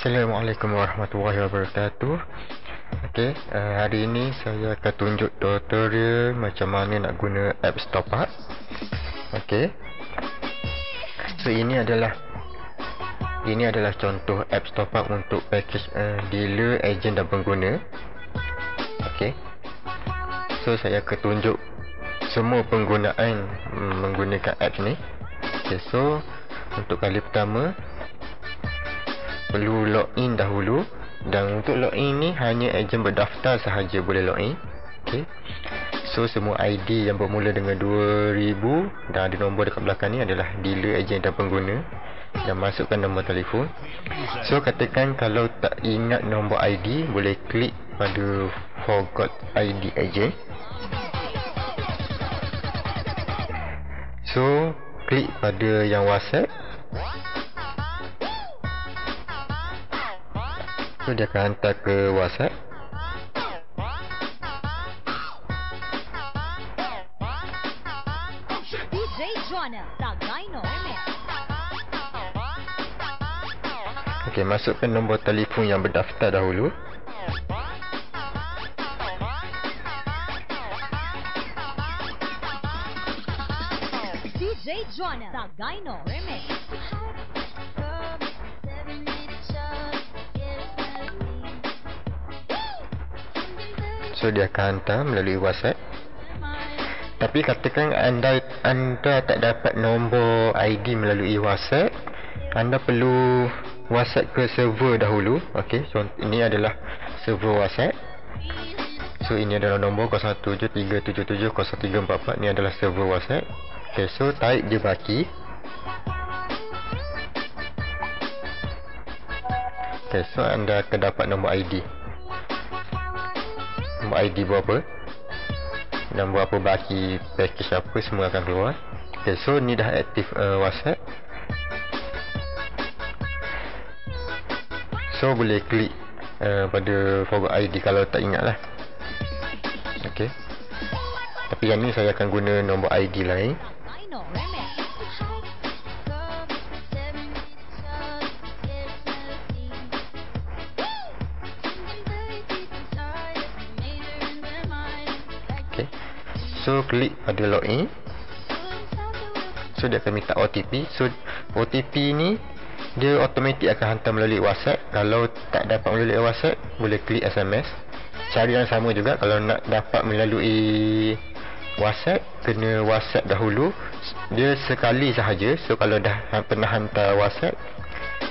Assalamualaikum warahmatullahi wabarakatuh. Hari ini saya akan tunjuk tutorial macam mana nak guna apps top up. So ini adalah contoh apps top up untuk package dealer, ejen dan pengguna. So saya akan tunjuk semua penggunaan menggunakan apps ni. So untuk kali pertama perlu login dahulu, dan untuk login ni hanya ejen berdaftar sahaja boleh login. So semua ID yang bermula dengan 2000 dan ada nombor dekat belakang ni adalah dealer, ejen dan pengguna, dan masukkan nombor telefon. So katakan kalau tak ingat nombor ID, boleh klik pada forgot ID ejen. So klik pada yang WhatsApp. So dia akan hantar ke WhatsApp. Masukkan nombor telefon yang berdaftar dahulu. DJ Joanna Tagaino Remix. So dia akan hantar melalui WhatsApp. Tapi katakan anda tak dapat nombor ID melalui WhatsApp, anda perlu WhatsApp ke server dahulu. So ini adalah server WhatsApp. So ini adalah nombor 0173770344. Ini adalah server WhatsApp. So type je baki. So anda akan dapat nombor ID. Nombor ID berapa, dan berapa baki package apa, semua akan keluar. So ni dah aktif WhatsApp. So boleh klik pada forward ID kalau tak ingat lah. Tapi yang ni saya akan guna nombor ID lain. So klik pada login. So dia akan minta OTP. So OTP ni dia automatik akan hantar melalui WhatsApp. Kalau tak dapat melalui WhatsApp, boleh klik SMS. Cara yang sama juga. Kalau nak dapat melalui WhatsApp, kena WhatsApp dahulu. Dia sekali sahaja. So kalau dah pernah hantar WhatsApp,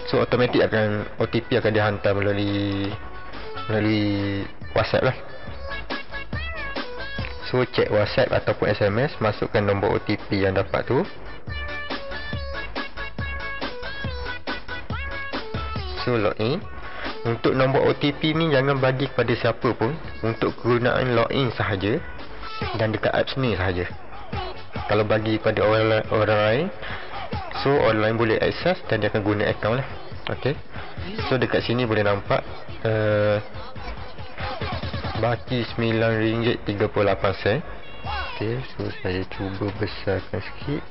so automatik akan OTP akan dihantar melalui WhatsApp lah. So cek WhatsApp ataupun SMS, masukkan nombor OTP yang dapat tu. So login. Untuk nombor OTP ni jangan bagi kepada siapa pun, untuk kegunaan login sahaja dan dekat apps ni sahaja. Kalau bagi pada orang lain, so orang lain boleh akses dan dia akan guna akaun lah. So dekat sini boleh nampak baki RM9.38. So saya cuba besarkan sikit.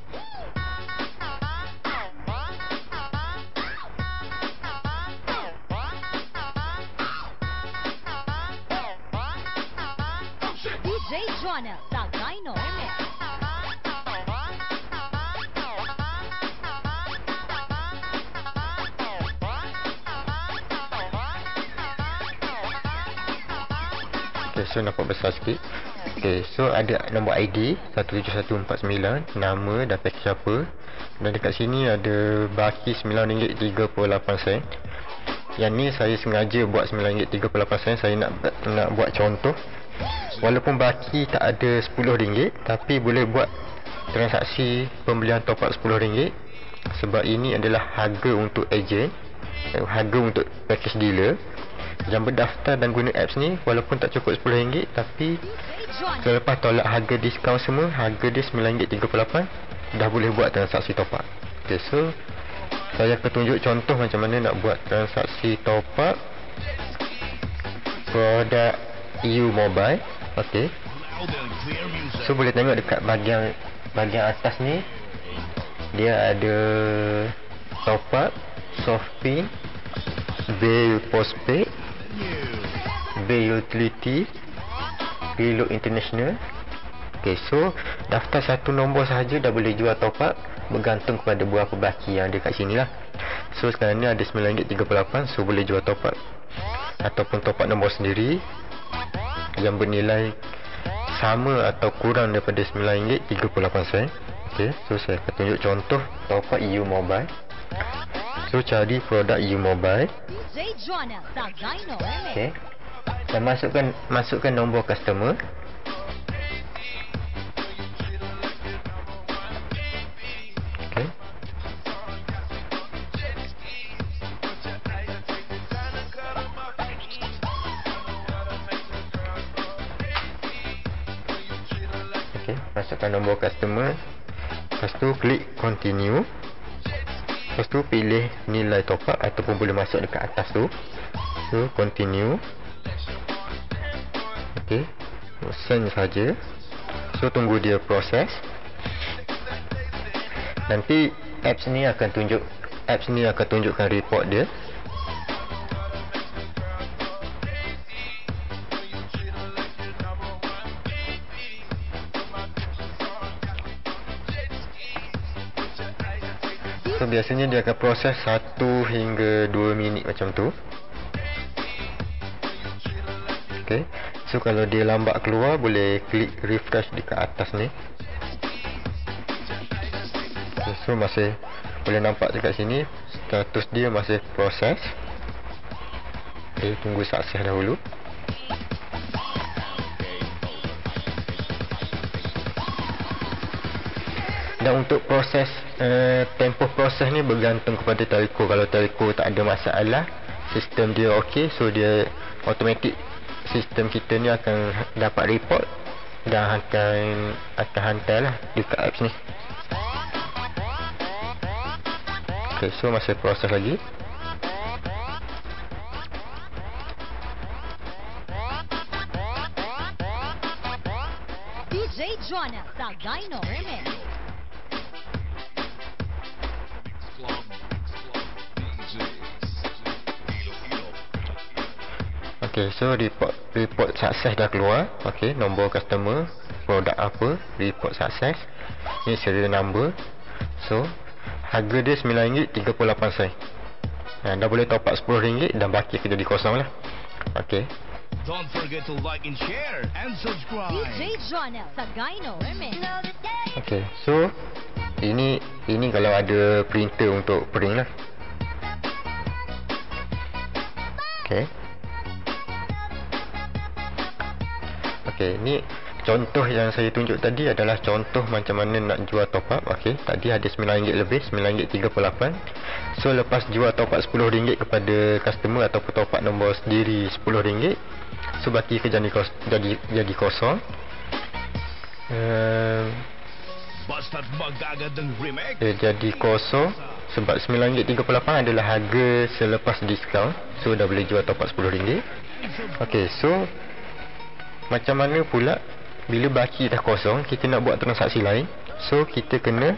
DJ Joanna Tagaino Remix. So nampak besar sikit. So ada nombor ID 17149, nama dan package apa, dan dekat sini ada baki RM9.38. Yang ni saya sengaja buat RM9.38. Saya nak buat contoh. Walaupun baki tak ada RM10, tapi boleh buat transaksi pembelian top up RM10, sebab ini adalah harga untuk ejen, harga untuk package dealer yang berdaftar dan guna apps ni. Walaupun tak cukup RM10, tapi selepas tolak harga diskaun semua, harga dia RM9.38, dah boleh buat transaksi top up. So saya akan tunjuk contoh macam mana nak buat transaksi top up produk EU Mobile. So boleh tengok dekat bahagian atas ni, dia ada top up, soft pin, Bill postpaid, bill utility, reload international. Ok, so daftar satu nombor sahaja dah boleh jual top up, bergantung kepada berapa baki yang ada kat sini lah. So sekarang ni ada RM9.38, so boleh jual top up ataupun top up nombor sendiri yang bernilai sama atau kurang daripada RM9.38. Ok, so saya akan tunjuk contoh top up EU Mobile. So cari produk EU Mobile. Ok, dan masukkan nombor customer. Ok, masukkan nombor customer. Lepas tu klik continue. Lepas tu pilih nilai top up ataupun boleh masuk dekat atas tu. So continue. Ok, send saja. So tunggu dia proses. Nanti apps ni akan tunjukkan report dia. So biasanya dia akan proses 1 hingga 2 minit macam tu. Ok, so kalau dia lambat keluar, boleh klik refresh dekat atas ni. Okay, so masih boleh nampak dekat sini status dia masih proses. Ok, tunggu sukses dahulu. Dan untuk proses tempoh proses ni bergantung kepada telco. Kalau telco tak ada masalah, sistem dia ok, so dia automatic, sistem kita ni akan dapat report dan akan hantar lah dekat apps ni. Ok, so masih proses lagi. DJ Jonas Sagayno Remix. Ok, so report sukses dah keluar. Ok, nombor customer, produk apa, report sukses. Ni serial number. So harga dia RM9.38. Dah boleh top up RM10 dan baki akan jadi kosong lah. Ok, Don't forget to like and share and subscribe. DJ Jonas Sagayno Remix. ok, so ini kalau ada printer untuk print lah. Ok, ok, ni contoh yang saya tunjuk tadi adalah contoh macam mana nak jual top up. Ok, tadi ada RM9 lebih, RM9.38. So lepas jual top up RM10 kepada customer ataupun top up nombor sendiri RM10, so baki ke jadi kosong. Basta't magagadang remix. Dia jadi kosong sebab RM9.38 adalah harga selepas diskaun. So dah boleh jual top up RM10. Ok, so macam mana pula bila baki dah kosong, kita nak buat transaksi lain. So kita kena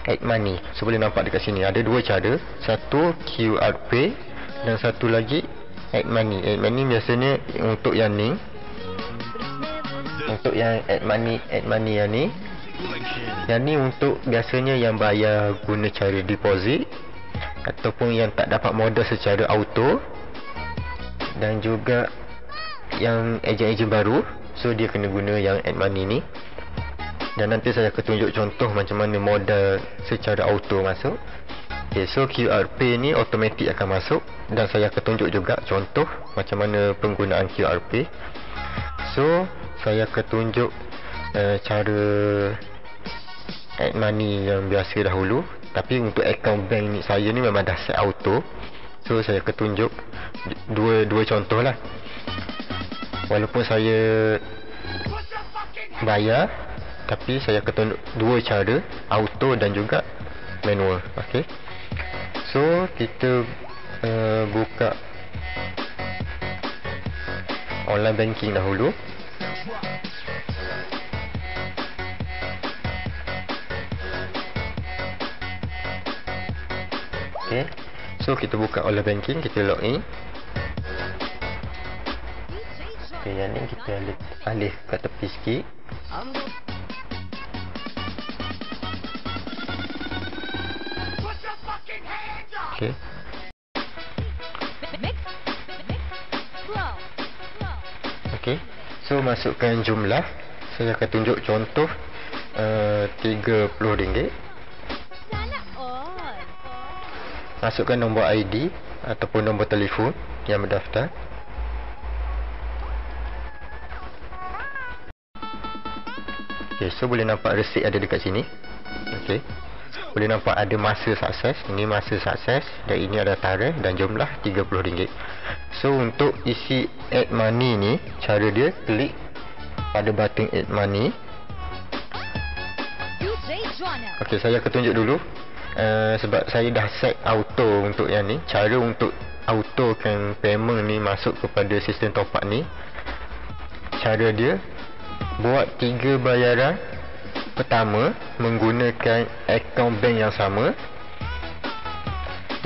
add money. So boleh nampak dekat sini ada dua cara. Satu QR Pay dan satu lagi add money. Add money biasanya untuk yang ni, untuk yang add money yang ni. Yang ni untuk biasanya yang bayar guna cara deposit ataupun yang tak dapat modal secara auto, dan juga yang ejen-ejen baru. So dia kena guna yang add money ni. Dan nanti saya akan tunjuk contoh macam mana modal secara auto masuk. Okay, so QR Pay ni automatik akan masuk. Dan saya akan tunjuk juga contoh macam mana penggunaan QR Pay. So saya akan tunjuk cara add money yang biasa dahulu. Tapi untuk account bank ni saya ni memang dah set auto. So saya akan tunjuk dua contoh lah. Walaupun saya bayar, tapi saya akan tunjuk dua cara, auto dan juga manual. Ok, so kita buka online banking dahulu. Ok, So kita buka online banking, kita login. Okay, yang ni kita alih kat tepi sikit. Okay. Okay. So masukkan jumlah. Saya akan tunjuk contoh RM30. Masukkan nombor ID ataupun nombor telefon yang berdaftar. Okay, so boleh nampak resit ada dekat sini. Okay, boleh nampak ada masa sukses. Ini masa sukses dan ini ada tarikh dan jumlah RM30. So untuk isi add money ni, cara dia klik pada button add money. Okay, saya akan tunjuk dulu. Sebab saya dah set auto untuk yang ni. Cara untuk autokan payment ni masuk kepada sistem top up ni, cara dia buat 3 bayaran pertama menggunakan akaun bank yang sama,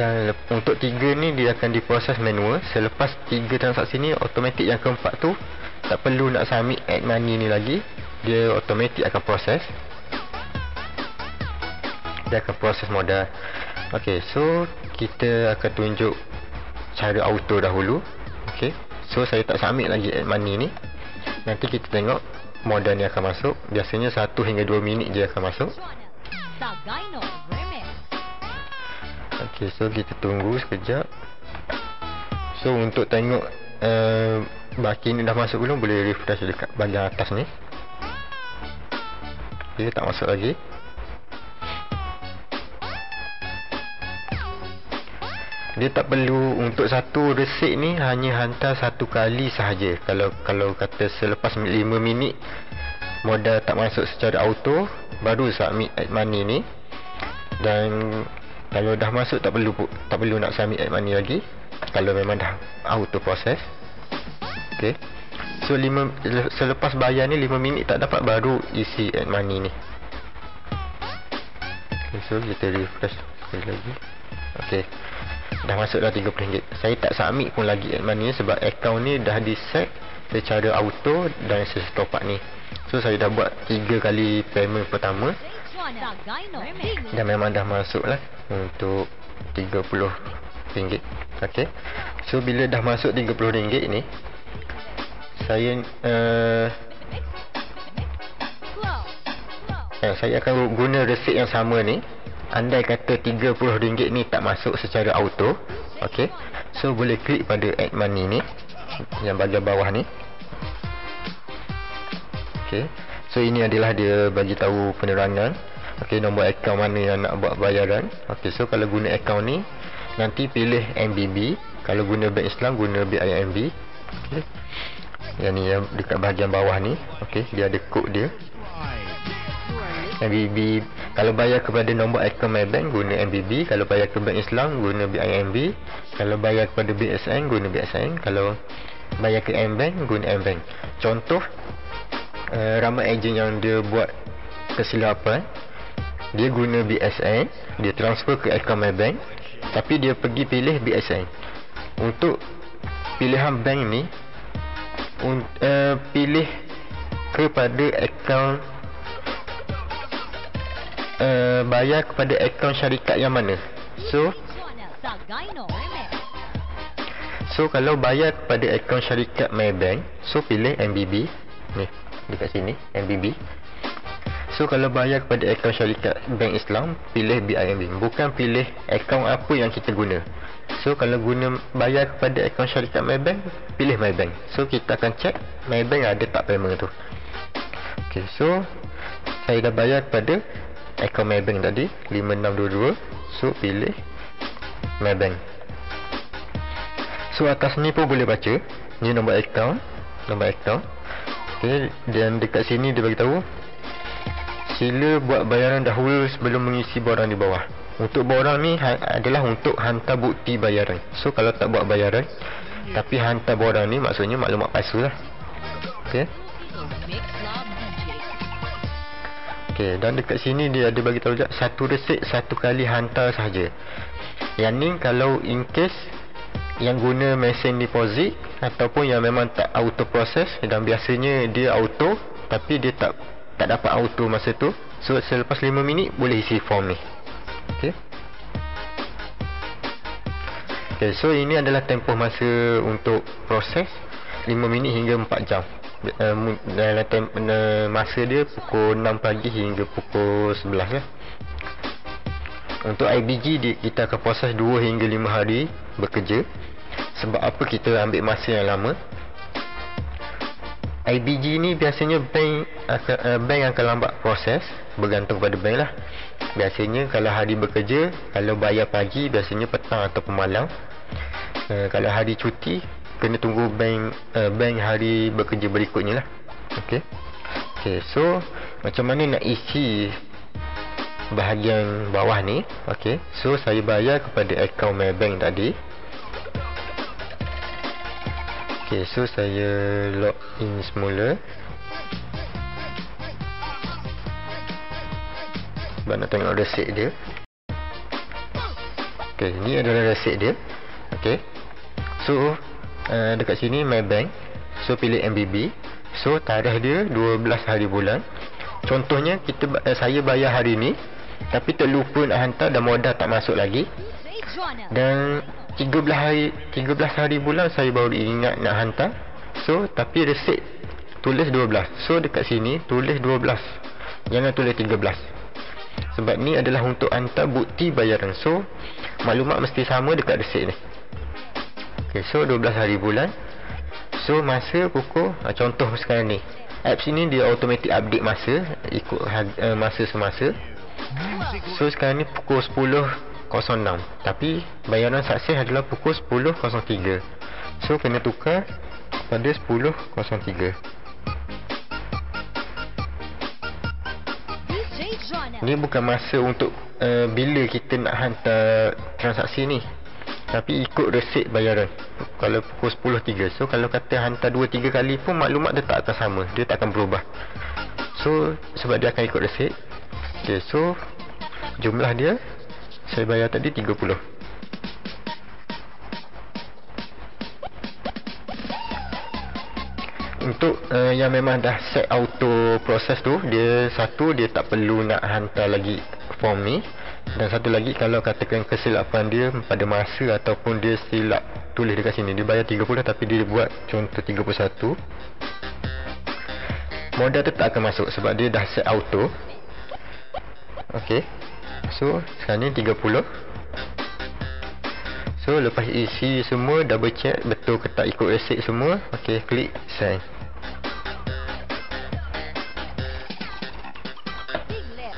dan untuk 3 ni dia akan diproses manual. Selepas 3 transaksi ni, automatik yang keempat tu tak perlu nak submit add money ni lagi, dia automatik akan proses. Dia akan proses modal. Ok, so kita akan tunjuk cara auto dahulu. Ok, so saya tak submit lagi add money ni. Nanti kita tengok modal ni akan masuk. Biasanya 1 hingga 2 minit je akan masuk. Ok, so kita tunggu sekejap. So untuk tengok baki ni dah masuk belum, boleh refresh dekat bahagian atas ni. Dia tak masuk lagi. Dia tak perlu, untuk satu resit ni hanya hantar 1 kali sahaja. Kalau kata selepas 5 minit modal tak masuk secara auto, baru submit add money ni. Dan kalau dah masuk tak perlu nak submit add money lagi, kalau memang dah auto proses. Okay, so selepas bayar ni 5 minit tak dapat, baru isi add money ni. Okay, so kita refresh sekali lagi. Okay, dah masuk dah RM30. Saya tak submit pun lagi add money ni sebab akaun ni dah di set secara auto dan sistem top up ni. So saya dah buat 3 kali payment pertama dan memang dah masuk lah untuk RM30. Ok, so bila dah masuk RM30 ni, saya akan guna resit yang sama ni. Andai kata RM30 ni tak masuk secara auto, ok, so boleh klik pada add money ni yang bahagian bawah ni. Ok, so ini adalah dia bagi tahu penerangan. Ok, nombor akaun mana yang nak buat bayaran. Ok, so kalau guna akaun ni, nanti pilih MBB. Kalau guna Bank Islam, guna BIMB. Ok, yang ni yang dekat bahagian bawah ni. Ok, dia ada kod dia. MBB, kalau bayar kepada nombor akaun Maybank, guna MBB. Kalau bayar ke Bank Islam, guna BIMB. Kalau bayar kepada BSN, guna BSN. Kalau bayar ke M-Bank, guna M-Bank. Contoh, ramai ejen yang dia buat kesilapan. Dia guna BSN, dia transfer ke akaun Maybank, tapi dia pergi pilih BSN. Untuk pilihan bank ni, pilih kepada akaun, bayar kepada akaun syarikat yang mana. So kalau bayar kepada akaun syarikat Maybank, so pilih MBB ni dekat sini, MBB. So kalau bayar kepada akaun syarikat Bank Islam, pilih BIMB. Bukan pilih akaun apa yang kita guna. So kalau bayar kepada akaun syarikat Maybank, pilih Maybank. So kita akan check Maybank ada tak payment tu. Okay, so saya dah bayar kepada akaun Maybank tadi 5622. So pilih Maybank. So atas ni pun boleh baca, ni nombor akaun. Okay, dan dekat sini dia bagi tahu, sila buat bayaran dahulu sebelum mengisi borang di bawah. Untuk borang ni adalah untuk hantar bukti bayaran. So kalau tak buat bayaran tapi hantar borang ni, maksudnya maklumat palsu lah. Okay. Okay, dan dekat sini dia ada bagi tahu juga, satu resit 1 kali hantar sahaja. Yang ni kalau in case yang guna mesin deposit ataupun yang memang tak auto proses, dan biasanya dia auto tapi dia tak dapat auto masa tu. So selepas 5 minit boleh isi form ni. Okey. Okay, so ini adalah tempoh masa untuk proses 5 minit hingga 4 jam. Dalam masa dia pukul 6 pagi hingga pukul 11 lah. Untuk IBG kita akan proses 2 hingga 5 hari bekerja. Sebab apa kita ambil masa yang lama? IBG ni biasanya bank akan lambat proses, bergantung pada bank lah. Biasanya kalau hari bekerja, kalau bayar pagi biasanya petang ataupun malam. Kalau hari cuti kena tunggu bank hari bekerja berikutnya lah. Okay, so macam mana nak isi bahagian bawah ni? Okay, so saya bayar kepada akaun Maybank tadi. Okay, so saya log in semula sebab nak tengok resit dia. Okay, ni adalah resit dia. Okay, so dekat sini Maybank, so pilih MBB. So tarikh dia 12 hari bulan. Contohnya saya bayar hari ni tapi terlupa nak hantar dan modal tak masuk lagi, DJ Joanna. dan 13 hari bulan saya baru ingat nak hantar. So tapi resit tulis 12. So dekat sini tulis 12, jangan tulis 13. Sebab ni adalah untuk hantar bukti bayaran. So maklumat mesti sama dekat resit ni. Okay, so 12 hari bulan. So masa pukul contoh sekarang ni, apps ini dia automatic update masa ikut masa semasa. So sekarang ni pukul 10.06, tapi bayaran sukses adalah pukul 10.03. So kena tukar pada 10.03. DJ Joanna. Ni bukan masa untuk bila kita nak hantar transaksi ni, tapi ikut resit bayaran. Kalau pukul 10.03, so kalau kata hantar 2-3 kali pun maklumat dia tak akan sama, dia tak akan berubah. So sebab dia akan ikut resit. Okay, so jumlah dia saya bayar tadi 30. Untuk yang memang dah set auto proses tu, dia tak perlu nak hantar lagi form ni. Dan satu lagi, kalau katakan kesilapan dia pada masa ataupun dia silap tulis dekat sini, dia bayar 30 tapi dia buat contoh 31, modal tu tak akan masuk sebab dia dah set auto. Okay, so sekarang ni 30. So lepas isi semua, double check betul ke tak ikut resit semua. Okay, klik sign. Big left.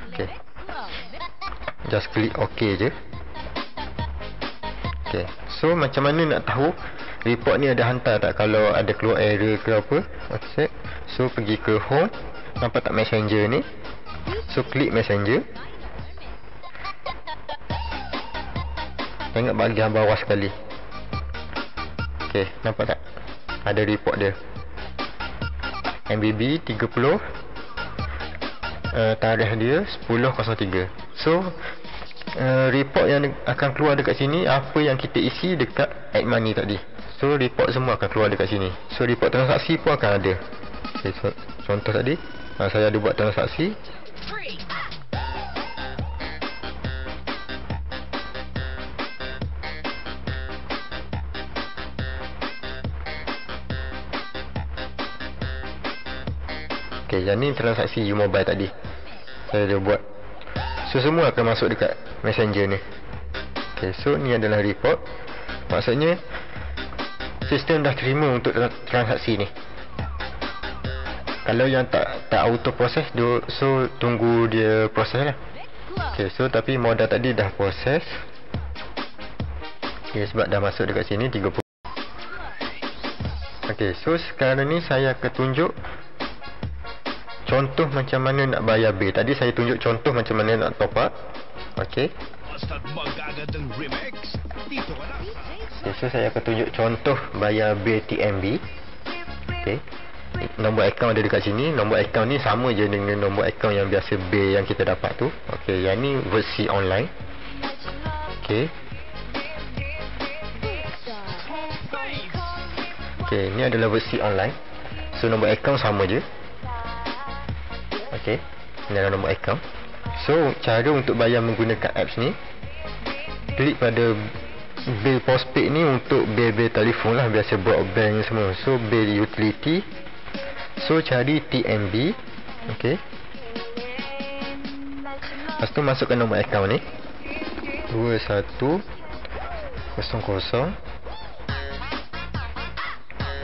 Okay, Slow. just klik OK je. Okay, so macam mana nak tahu report ni ada hantar tak, kalau ada keluar error ke apa? Okay, so pergi ke home, nampak tak messenger ni? So klik messenger. Tengok bahagian bawah sekali. Okay, nampak tak? Ada report dia. MBB 30, tarikh dia 10.03. So report yang akan keluar dekat sini, apa yang kita isi dekat add money tadi. So report semua akan keluar dekat sini. So report transaksi pun akan ada. Okay, so, contoh tadi saya ada buat transaksi. Okay, yang ni transaksi U-Mobile tadi saya dah buat. So semua akan masuk dekat messenger ni. Okay, so ni adalah report. Maksudnya sistem dah terima untuk transaksi ni. Kalau yang tak auto proses, so tunggu dia proses lah. Okay, so tapi modal tadi dah proses. Okay, sebab dah masuk dekat sini 30. Okay, so sekarang ni saya akan tunjuk contoh macam mana nak bayar bil. Tadi saya tunjuk contoh macam mana nak top up. Okay. Basta't magagadang remix, dito ka na. Okay, so saya akan tunjuk contoh bayar bil TMB. Okay, nombor akaun ada dekat sini. Nombor akaun ni sama je dengan nombor akaun yang biasa bil yang kita dapat tu. Okay, yang ni versi online. Okey. Okey, ni adalah versi online. So nombor akaun sama je. Okey. Ini adalah nombor akaun. So cara untuk bayar menggunakan apps ni, klik pada bil postpaid ni untuk bil-bil telefon lah, biasa broadband semua. So bil utility. So cari TNB. Okey. Lepas tu masukkan nombor akaun ni 2100 3390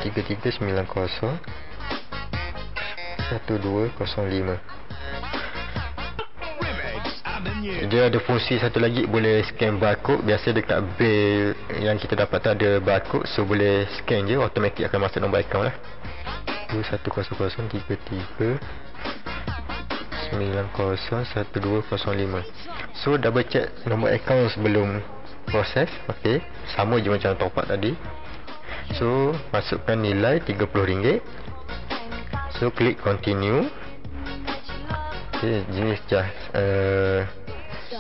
1205. Dia ada fungsi satu lagi, boleh scan barcode. Biasa dekat bil yang kita dapat tu ada barcode, so boleh scan je, automatik akan masuk nombor akaun lah. 210033901205. So double check nombor akaun sebelum proses. Okey, sama je macam top up tadi. So masukkan nilai RM30. So klik continue. Okey, jenis just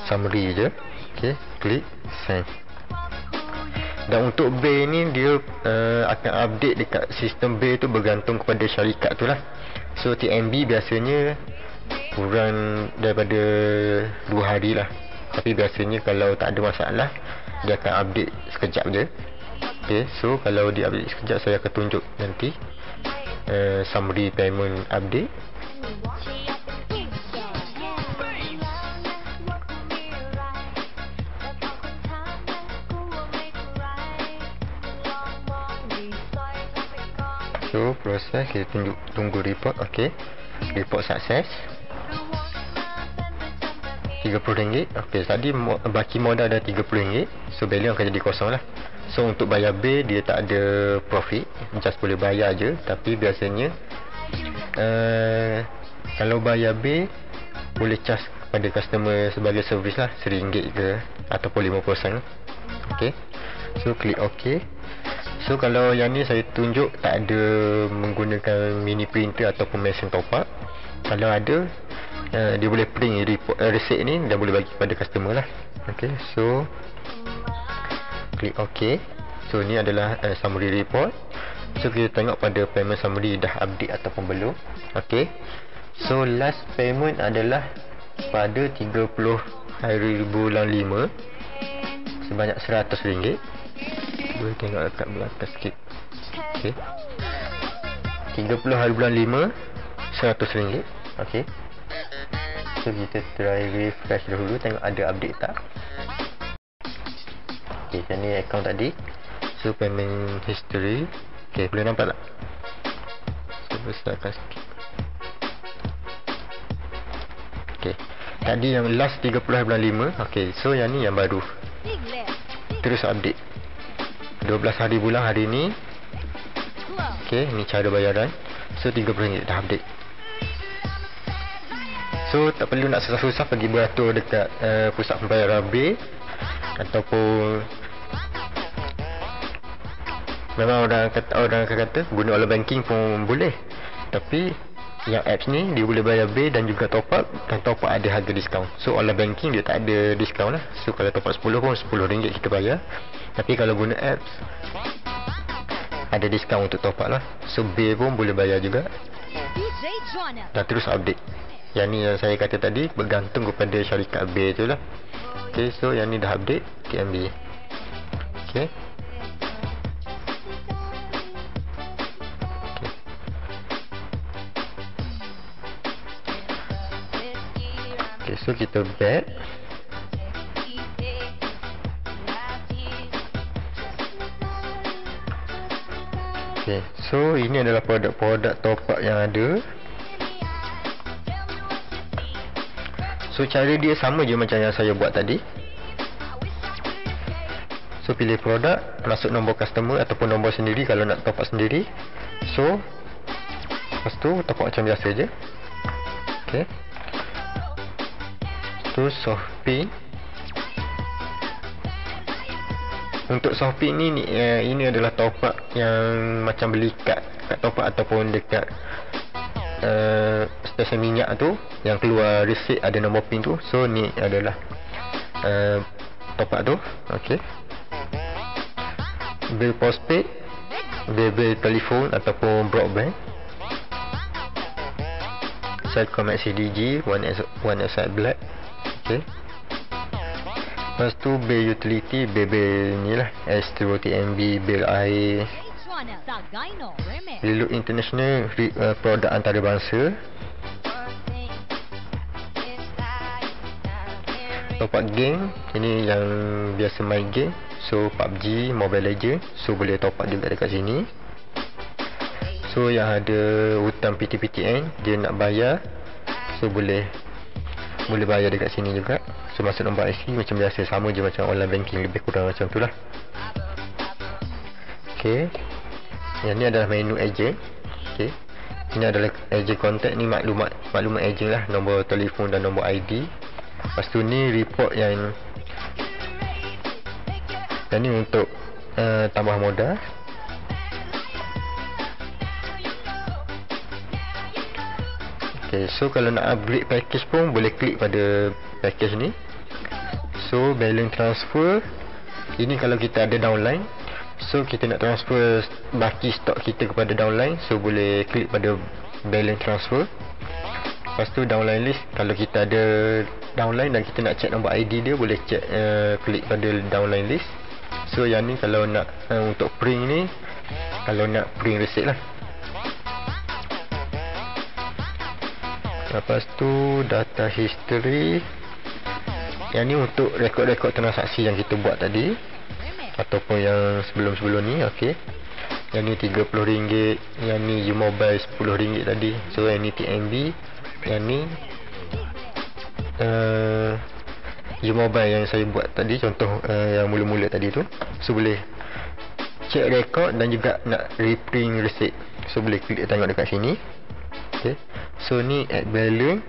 summary je. Okey, klik send. Dan untuk bil ni dia akan update dekat sistem bil tu bergantung kepada syarikat tu lah. So TNB biasanya kurang daripada 2 hari lah. Tapi biasanya kalau tak ada masalah, dia akan update sekejap je. Okay, so kalau dia update sekejap, saya akan tunjuk nanti summary payment update. So proses, kita tunggu report. Okay, report sukses. RM30. Okay, tadi baki modal dah RM30. So balance akan jadi kosong lah. So untuk bayar bil dia tak ada profit, just boleh bayar je. Tapi biasanya kalau bayar bil boleh charge kepada customer sebagai servis lah, RM1 ke ataupun 5%. Okay, so klik OK. So kalau yang ni saya tunjuk tak ada menggunakan mini printer ataupun mesin top up. Kalau ada, dia boleh print report, receipt ni dan boleh bagi kepada customer lah. Okay, so klik OK. So ni adalah summary report. So kita tengok pada payment summary dah update ataupun belum. Okay, so last payment adalah pada 30 hari bulan 5 sebanyak RM100. Boleh tengok dekat belakang sikit. Okay, 30 hari bulan 5 RM100. Okay, so kita try refresh dahulu, tengok ada update tak. Okay, yang ni account tadi. So payment history. Okay, boleh nampak tak? So besarkan sikit. Okay, tadi yang last 30 hari bulan 5. Okay, so yang ni yang baru, Big left. terus update 12 hari bulan hari ni. Close. Okay, ni cara bayaran. So RM30 dah update. So tak perlu nak susah-susah pergi beratur dekat pusat pembayaran bil. Ataupun memang orang akan kata guna online banking pun boleh. Tapi yang apps ni dia boleh bayar bil dan juga top up. Dan top up ada harga diskaun. So online banking dia tak ada diskaun lah. So kalau top up 10 pun RM10 kita bayar. Tapi kalau guna apps ada diskaun untuk top up lah. So bil pun boleh bayar juga. DJ Joanna. Dan terus update. Yang ni yang saya kata tadi bergantung kepada syarikat bil tu lah. Okay, so yang ni dah update TNB. Okay. Okay, so kita back. Okay, so ini adalah produk-produk top up yang ada. So cara dia sama je macam yang saya buat tadi. So pilih produk, masuk nombor customer ataupun nombor sendiri kalau nak top up sendiri. So lepas tu top up macam biasa je. Okay, tu Shopee. Untuk Shopee ni ini adalah top up yang macam beli kat top up ataupun dekat stesen minyak tu yang keluar receipt ada nombor pin tu. So ni adalah top up tu. Okey. Bil postpaid, bil telefon ataupun broadband. Celcom XCDG, One X Black. Okey. Lepas tu bil utility, bil ni lah, S2 TMB, bil air, Joanna Sagayno Remix. Reload International, produk antarabangsa. Top up game, ini yang biasa main game. So PUBG, Mobile Legend, so boleh top up juga dekat sini. So yang ada hutang PT-PTN, dia nak bayar, so boleh bayar dekat sini juga. So masuk nombor IC macam biasa, sama je macam online banking, lebih kurang macam tu lah. Ok, yang ni adalah menu agent. Ok, ini adalah agent contact, ni maklumat agent lah, nombor telefon dan nombor ID. Lepas tu ni report yang ni untuk tambah modal. Ok, so kalau nak upgrade package pun boleh klik pada package ni. So balance transfer, ini kalau kita ada downline, so kita nak transfer baki stok kita kepada downline, so boleh klik pada balance transfer. Lepas tu downline list, kalau kita ada downline dan kita nak check nombor ID dia, boleh check, klik pada downline list. So yang ni kalau nak untuk print ni, kalau nak print receipt lah. Lepas tu data history, yang ni untuk rekod-rekod transaksi yang kita buat tadi ataupun yang sebelum-sebelum ni. Okey, yang ni RM30, yang ni U-Mobile RM10 tadi. So yang ni TMB, yang ni U-Mobile yang saya buat tadi, contoh yang mula-mula tadi tu. So boleh check rekod dan juga nak reprint receipt, so boleh klik tengok dekat sini. Okay, so ni add balance,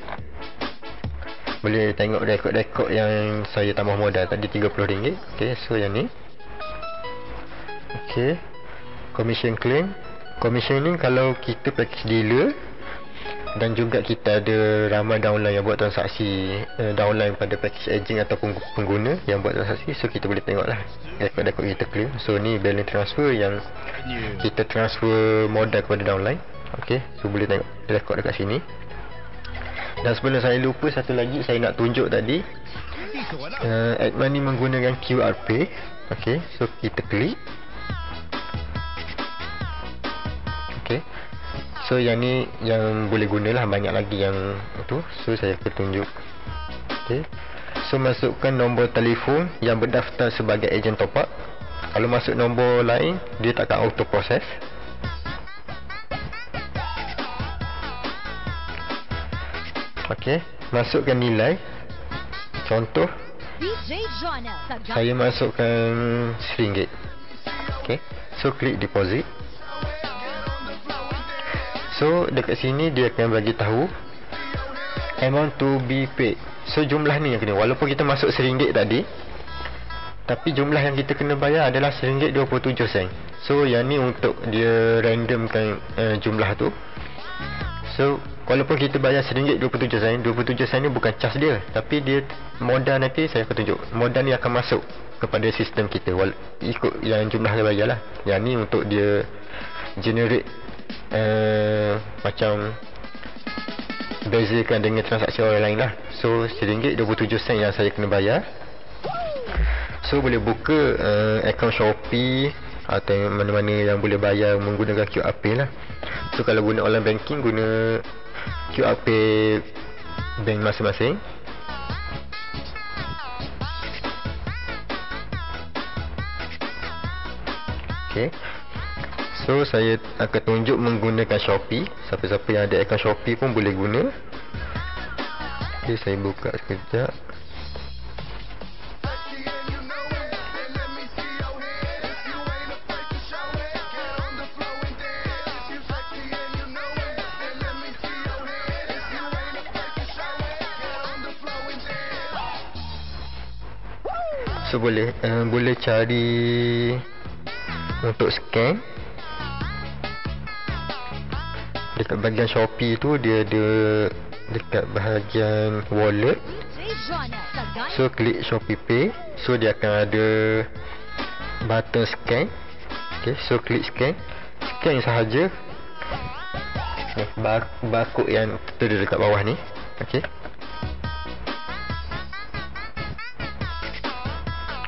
boleh tengok rekod-rekod yang saya tambah modal tadi RM30. Okay, so yang ni. Okay, commission claim. Commission ni kalau kita package dealer dan juga kita ada ramai downline yang buat transaksi, downline pada package agent ataupun pengguna yang buat transaksi, so kita boleh tengok lah rekod-rekod kita claim. So ni balance transfer yang kita transfer modal kepada downline. Ok, so boleh tengok rekod dekat sini. Dan sebelum saya lupa, satu lagi saya nak tunjuk tadi, add money menggunakan QR Pay. Ok, so kita klik. Ok, so yang ni yang boleh gunalah, banyak lagi yang tu, so saya akan tunjuk. Ok, so masukkan nombor telefon yang berdaftar sebagai ejen top up. Kalau masuk nombor lain, dia takkan auto proses. Ok, masukkan nilai. Contoh DJ Joanna Sagayno. saya masukkan RM1. Ok, so klik deposit. So dekat sini dia akan bagi tahu amount to be paid. So jumlah ni yang kena, walaupun kita masuk RM1 tadi, tapi jumlah yang kita kena bayar adalah RM1.27. So yang ni untuk dia randomkan jumlah tu. So walaupun kita bayar RM1.27, 27 sen ni bukan charge dia, tapi dia modal, nanti saya akan tunjuk. Modal ni akan masuk kepada sistem kita ikut yang jumlah dia bayar lah. Yang ni untuk dia generate macam bezakan dengan transaksi orang lain lah. So RM1.27 yang saya kena bayar. So boleh buka akaun Shopee atau mana-mana yang boleh bayar menggunakan QR Pay lah. So kalau guna online banking, guna QR Pay bank masing-masing. Okay, so saya akan tunjuk menggunakan Shopee. Siapa-siapa yang ada akaun Shopee pun boleh guna. Okay, saya buka sekejap. So boleh cari untuk scan. Dekat bahagian Shopee tu dia ada dekat bahagian wallet. DJ Jonel Sagano. So klik Shopee Pay. So dia akan ada button scan. Okay, so klik scan. Scan sahaja. Ni barcode yang tu dia dekat bawah ni. Okay.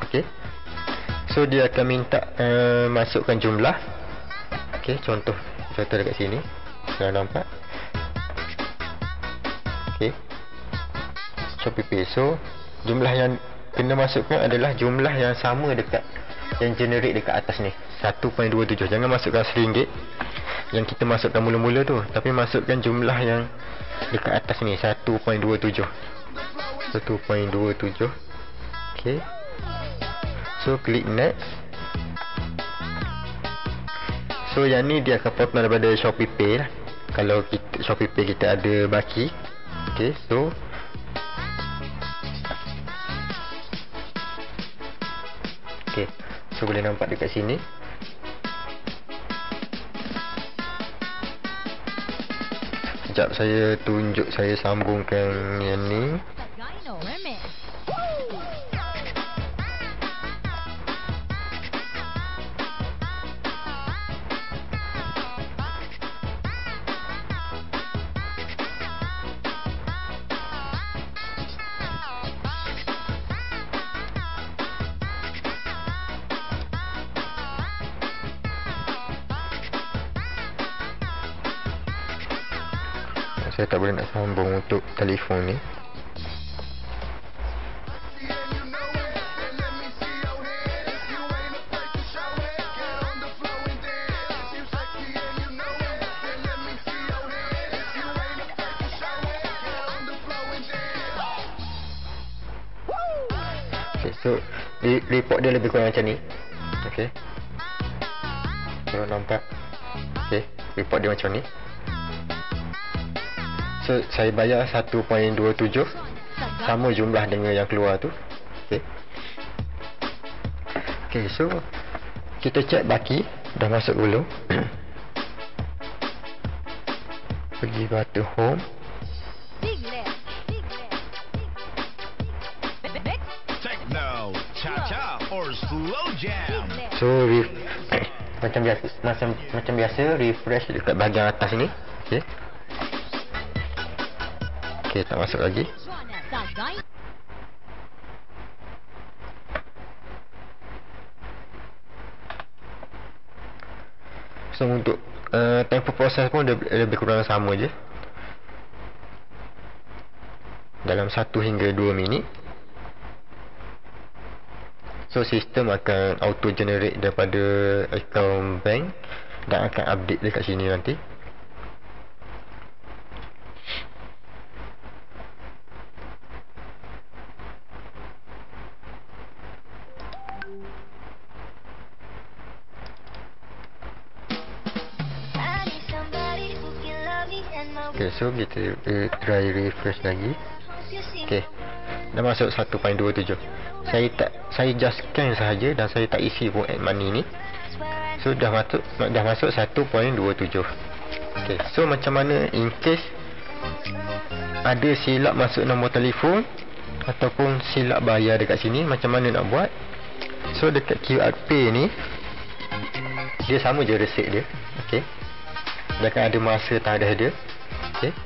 Okay. So dia akan minta masukkan jumlah. Okay, contoh dekat sini. Dah nampak. Okay. Shopee Pay. So jumlah yang kena masukkan adalah jumlah yang sama dekat yang generate dekat atas ni, 1.27. Jangan masukkan RM1 yang kita masukkan mula-mula tu, tapi masukkan jumlah yang dekat atas ni, 1.27. 1.27. Okay. So klik next. So yang ni dia akan potong daripada Shopee Pay lah, kalau kita, Shopee Pay kita ada baki. Okay. So okay. So boleh nampak dekat sini. Sekejap saya tunjuk, saya sambungkan yang ni. Sagano Remix. Saya tak boleh nak sambung untuk telefon ni. Okay, so report dia lebih kurang macam ni. Okay. Kalau nampak. Okay, report dia macam ni. So saya bayar 1.27, sama jumlah dengan yang keluar tu. Okay. Okay, so kita check baki dah masuk belum. Pergi button home. Big left. Big left. Big left. Techno, cha-cha, or slow jam. So macam biasa refresh dekat bahagian atas ni. Okay. Okay, tak masuk lagi. Jonel Sagano. So untuk tempoh proses pun lebih kurang sama je, dalam 1 hingga 2 minit. So sistem akan auto generate daripada akaun bank dan akan update dekat sini nanti. Okay, so kita try refresh lagi. Okay, dah masuk 1.27. Saya just scan sahaja dan saya tak isi pun add money ni. So dah masuk 1.27. Okay, so macam mana in case ada silap masuk nombor telefon ataupun silap bayar dekat sini, macam mana nak buat? So dekat QR Pay ni dia sama je resit dia. Okay, dia akan ada masa tarikh dia. Okay.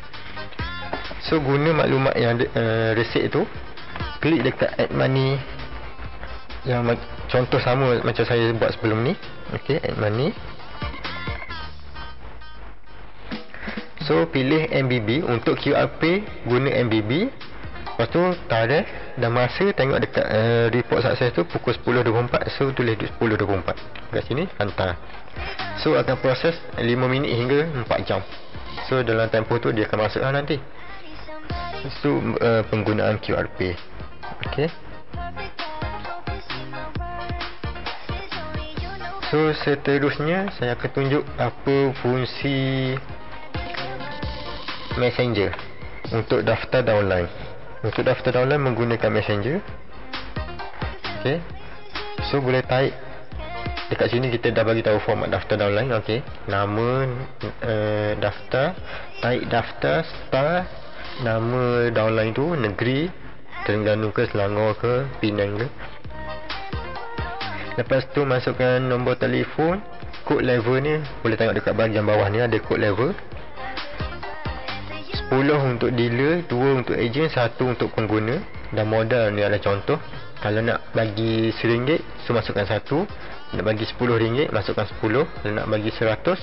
So guna maklumat yang resit tu, klik dekat add money yang contoh sama macam saya buat sebelum ni. Okay, add money. So pilih MBB. Untuk QR Pay guna MBB. Lepas tu tarikh dan masa, tengok dekat report sukses tu pukul 10.24. So tulis 10.24 kat sini, hantar. So akan proses 5 minit hingga 4 jam. So dalam tempoh tu dia akan masuk lah nanti. So penggunaan QR Pay. Okay. So seterusnya saya akan tunjuk apa fungsi Messenger untuk daftar downline. Untuk daftar downline menggunakan Messenger. Okay. So boleh type dekat sini, kita dah bagi tahu format daftar downline. Okey, nama daftar, type daftar, star, nama downline tu negeri, Terengganu ke, Selangor ke, Penang ke. Lepas tu masukkan nombor telefon, kod level ni boleh tengok dekat bahagian bawah ni ada kod level. 10 untuk dealer, 2 untuk ejen, 1 untuk pengguna. Dan modal ni adalah contoh. Kalau nak bagi RM1, so masukkan 1. Nak bagi RM10, masukkan 10. Kalau nak bagi 100,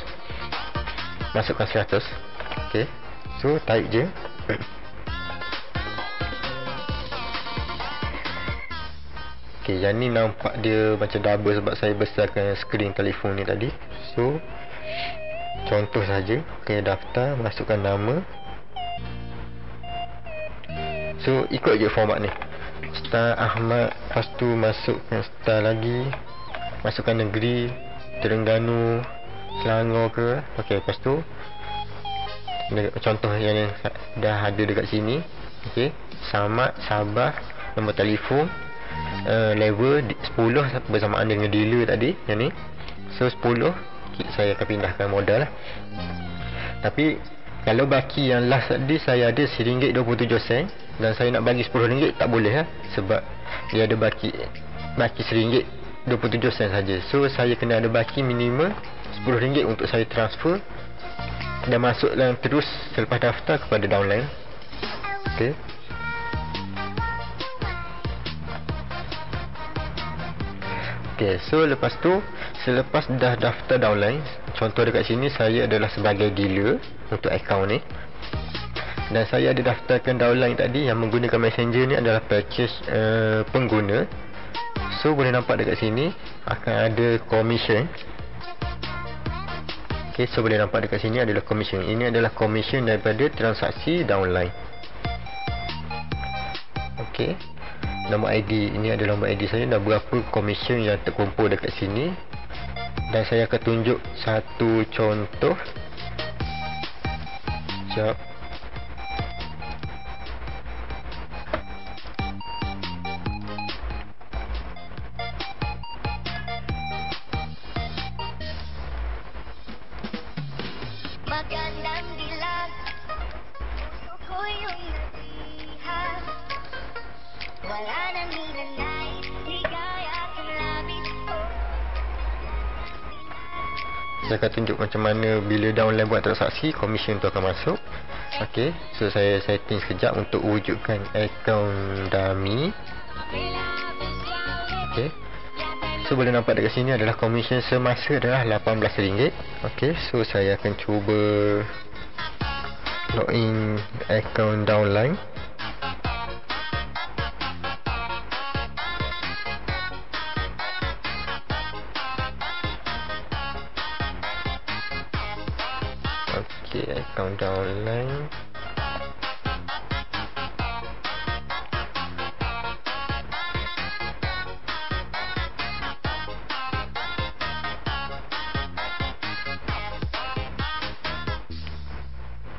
masukkan 100. Ok, so type je. Ok, yang ni nampak dia macam double sebab saya besarkan skrin telefon ni tadi. So contoh saja. Ok, daftar, masukkan nama. So ikut je format ni. Star Ahmad, lepas tu masukkan star lagi, masukkan negeri, Terengganu, Selangor ke. Ok, lepas tu contoh yang dah ada dekat sini. Ok, Samad, Sabah, nombor telefon, level 10 bersamaan dengan dealer tadi yang ni. So 10 saya akan pindahkan modal lah. Tapi kalau baki yang last tadi saya ada RM1.27 dan saya nak bagi RM10 tak boleh lah, sebab dia ada baki RM1.27 saja. So saya kena ada baki minimum RM10 untuk saya transfer dan masuklah terus selepas daftar kepada downline. Ok, okay, so lepas tu selepas dah daftar downline, contoh dekat sini saya adalah sebagai dealer untuk akaun ni, dan saya ada daftarkan downline tadi yang menggunakan messenger ni adalah purchase pengguna. So boleh nampak dekat sini akan ada commission. Ok, so boleh nampak dekat sini adalah commission. Ini adalah commission daripada transaksi downline. Ok, nombor ID, ini adalah nombor ID saya dan berapa commission yang terkumpul dekat sini. Dan saya akan tunjuk satu contoh. Sekejap. Magandang dilag, puso ko yung nasihan. Wala nang nilanay, ligaya kang labis. Saya akan tunjuk macam mana bila downline buat transaksi, commission tu akan masuk. Ok, so saya setting sekejap untuk wujudkan akaun dummy. Ok, so boleh nampak dekat sini adalah commission semasa adalah RM18. Ok, so saya akan cuba login akaun downline. Ok, akaun downline.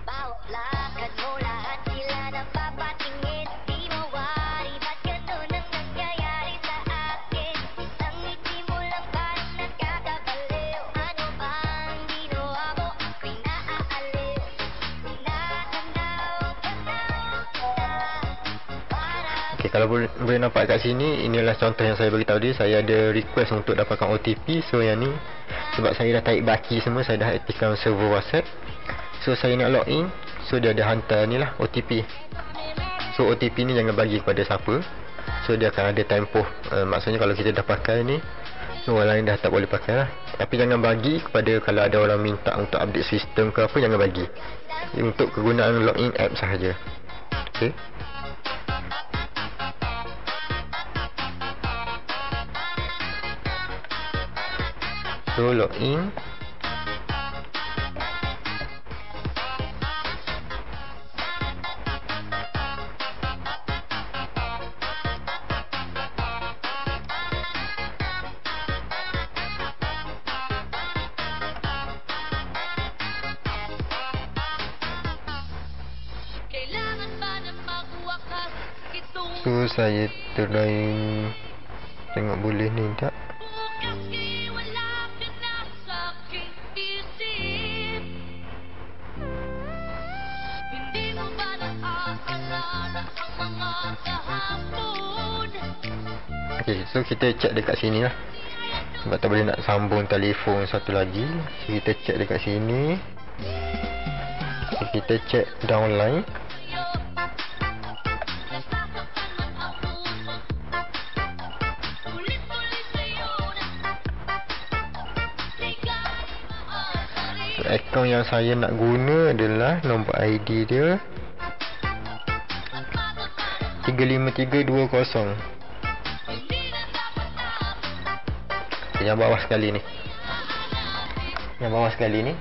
Bawat lakad mo, lahat sila napapatingin. Di mawari, ba't ganun ang nangyayari sa akin? Ang ngiti mo lang parang nagkakabaliw. Ano bang ginawa mo? Ako'y naaaliw. Tinatanaw ka na para Ok, kalau boleh nampak kat sini, inilah contoh yang saya beritahu dia. Saya ada request untuk dapatkan OTP. So yang ni sebab saya dah tarik baki semua, saya dah aktifkan server WhatsApp. So saya nak login, so dia ada hantar ni lah OTP. So OTP ni jangan bagi kepada siapa. So dia akan ada tempoh, maksudnya kalau kita dah pakai ni, so orang lain dah tak boleh pakai lah. Tapi jangan bagi kepada, kalau ada orang minta untuk update sistem ke apa, jangan bagi. Untuk kegunaan login app sahaja. Ok, so login. Kailangan ba na magwakas itong So saya try tengok boleh ni tak. bukas kay wala ka na sa aking isip? Hindi mo ba Okay, so kita check dekat sini lah. Sebab tak boleh nak sambung telefon satu lagi, so kita check dekat sini. So, kita check downline. So, akaun yang saya nak guna adalah nombor ID dia 35320. Yang bawah sekali ni. Yang bawah sekali ni.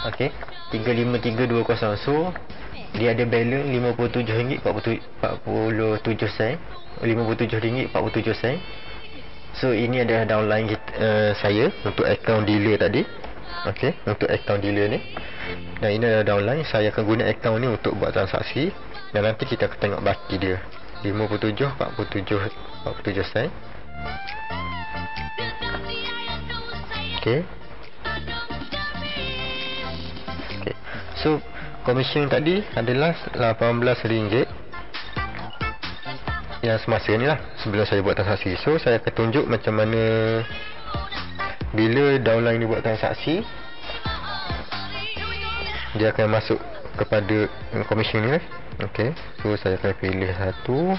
Okey, 35320. So dia ada balance RM57.47. RM57.47. So ini adalah downline saya untuk akaun dealer tadi. Okey, untuk akaun dealer ni. Dan ini adalah downline. Saya akan guna akaun ni untuk buat transaksi. Dan nanti kita akan tengok baki dia. RM57.47. Okay. Okay. So komisen tadi adalah RM18 yang semasa ni lah, sebelum saya buat transaksi. So saya akan tunjuk macam mana bila downline ni buat transaksi, dia akan masuk kepada komisen ni lah. Okay. So saya akan pilih satu.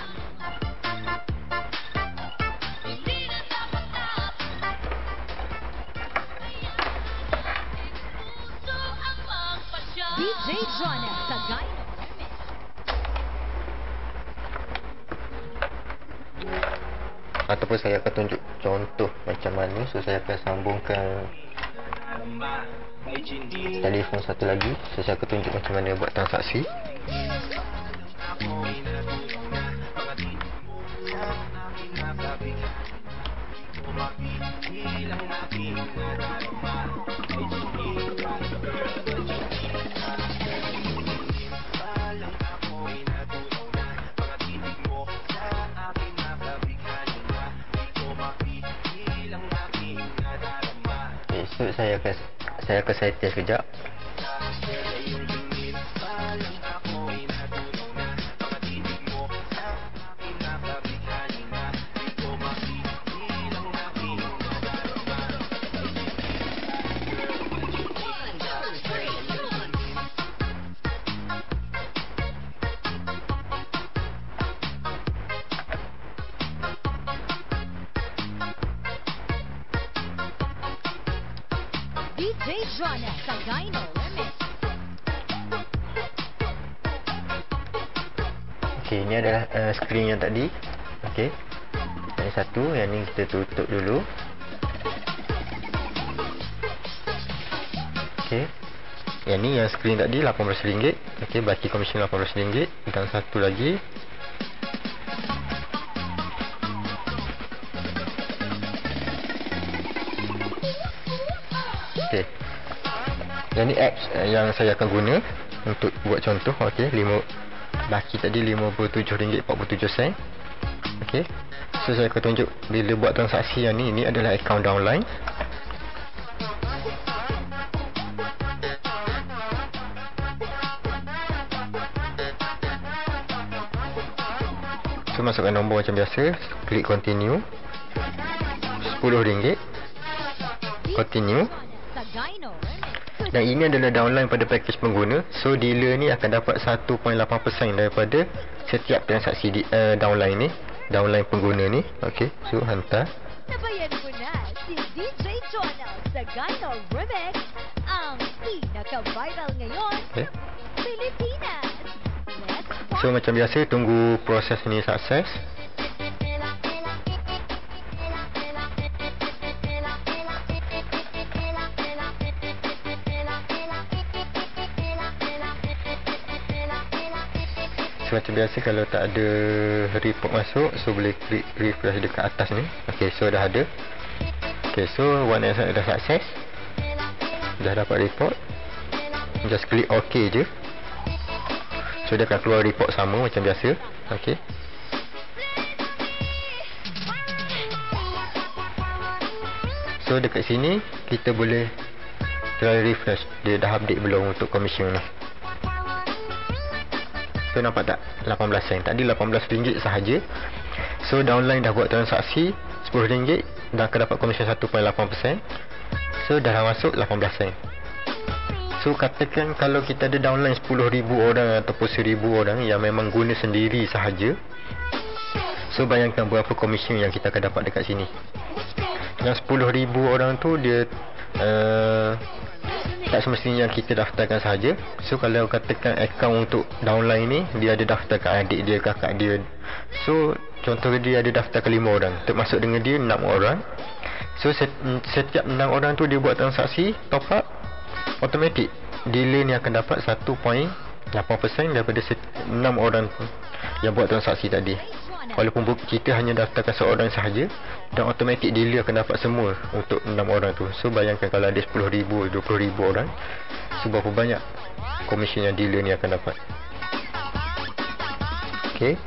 DJ Jonah sa Gyno. Ataupun saya akan tunjuk contoh macam mana. So saya akan sambungkan telefon satu lagi. So saya akan tunjuk macam mana buat transaksi. So saya akan setting sekejap. DJ Jonah sa Gyno Remix. Okey, ini adalah skrin yang tadi. Okey. Yang satu, yang ni kita tutup dulu. Okey. Yang ni yang skrin tadi RM18. Okey, baki komisen RM18. Dan satu lagi. Okey. Yang ni apps yang saya akan guna untuk buat contoh. Okey, baki tadi RM57.47. Okey. So saya akan tunjuk bila buat transaksi yang ni. Ini adalah akaun downline. So masukkan nombor macam biasa, klik continue. RM10. Continue. Sa Gyno Remix. Dan ini adalah downline pada package pengguna. So dealer ni akan dapat 1.8% daripada setiap transaksi downline ni, downline pengguna ni. Okey, so hantar. Nabayan mo na si DJ Jonah sa Gyno Remix, ang pinaka-viral ngayon, Okay. Pilipinas. Let's So macam biasa, tunggu proses ni sukses. So macam biasa, kalau tak ada report masuk, so boleh klik refresh dekat atas ni. Okay, so dah ada. Okay, so one yang dah sukses, dah dapat report. Just klik OK je. So dia akan keluar report sama macam biasa. Okay. So dekat sini kita boleh try refresh, dia dah update belum untuk komisen ni. So nampak tak? 18 sen. Tadi RM18 sahaja. So downline dah buat transaksi RM10 dan akan dapat komisen 1.8%. So dah masuk 18 sen. So katakan kalau kita ada downline 10,000 orang ataupun 1,000 orang yang memang guna sendiri sahaja. So bayangkan berapa komisen yang kita akan dapat dekat sini. Yang 10,000 orang tu dia tak semestinya kita daftarkan sahaja. So kalau katakan akaun untuk downline ni dia ada daftarkan adik dia, kakak dia. So contoh dia ada daftarkan 5 orang, termasuk dengan dia 6 orang. So setiap 6 orang tu dia buat transaksi top up, automatik dealer ni akan dapat 1.8% daripada 6 orang yang buat transaksi tadi. Walaupun kita hanya daftarkan seorang sahaja, dan automatik dealer akan dapat semua untuk 6 orang tu. So bayangkan kalau ada 10,000, 20,000 orang, so berapa banyak komisen yang dealer ni akan dapat. Okay,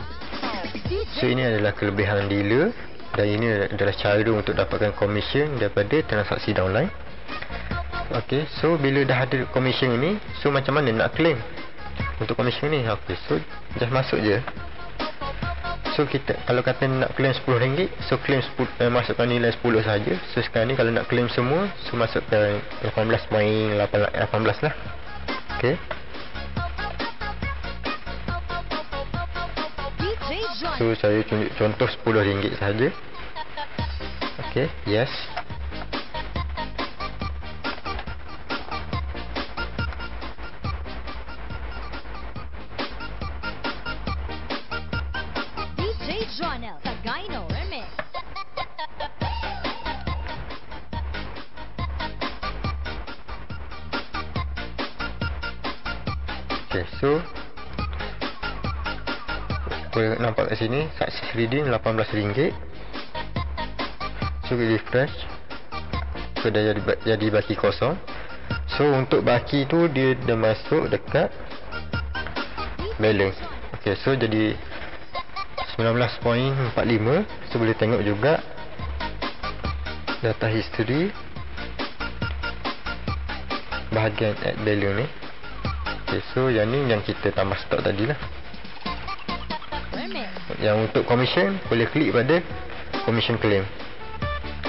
so ini adalah kelebihan dealer, dan ini adalah cara untuk dapatkan komisen daripada transaksi downline. Okay, so bila dah ada komisen ni, so macam mana nak claim untuk komisen ni? Okay, so just masuk je. So kita kalau kata nak claim RM10, so claim masukkan nilai 10 saja. So sekarang ni kalau nak claim semua, so masukkan 18.18 lah. Okay. So saya tunjuk contoh RM10 saja. Okay, yes. Jonel, the Gyno Remix. Okay, so boleh nampak kat sini success reading RM18. So refresh. So dah jadi baki kosong. So untuk baki tu dia dah masuk dekat balance. Okay, so jadi 19.45. So boleh tengok juga data history bahagian add value ni. Okay, so yang ni yang kita tambah stok tadi lah. Yang untuk commission boleh klik pada commission claim.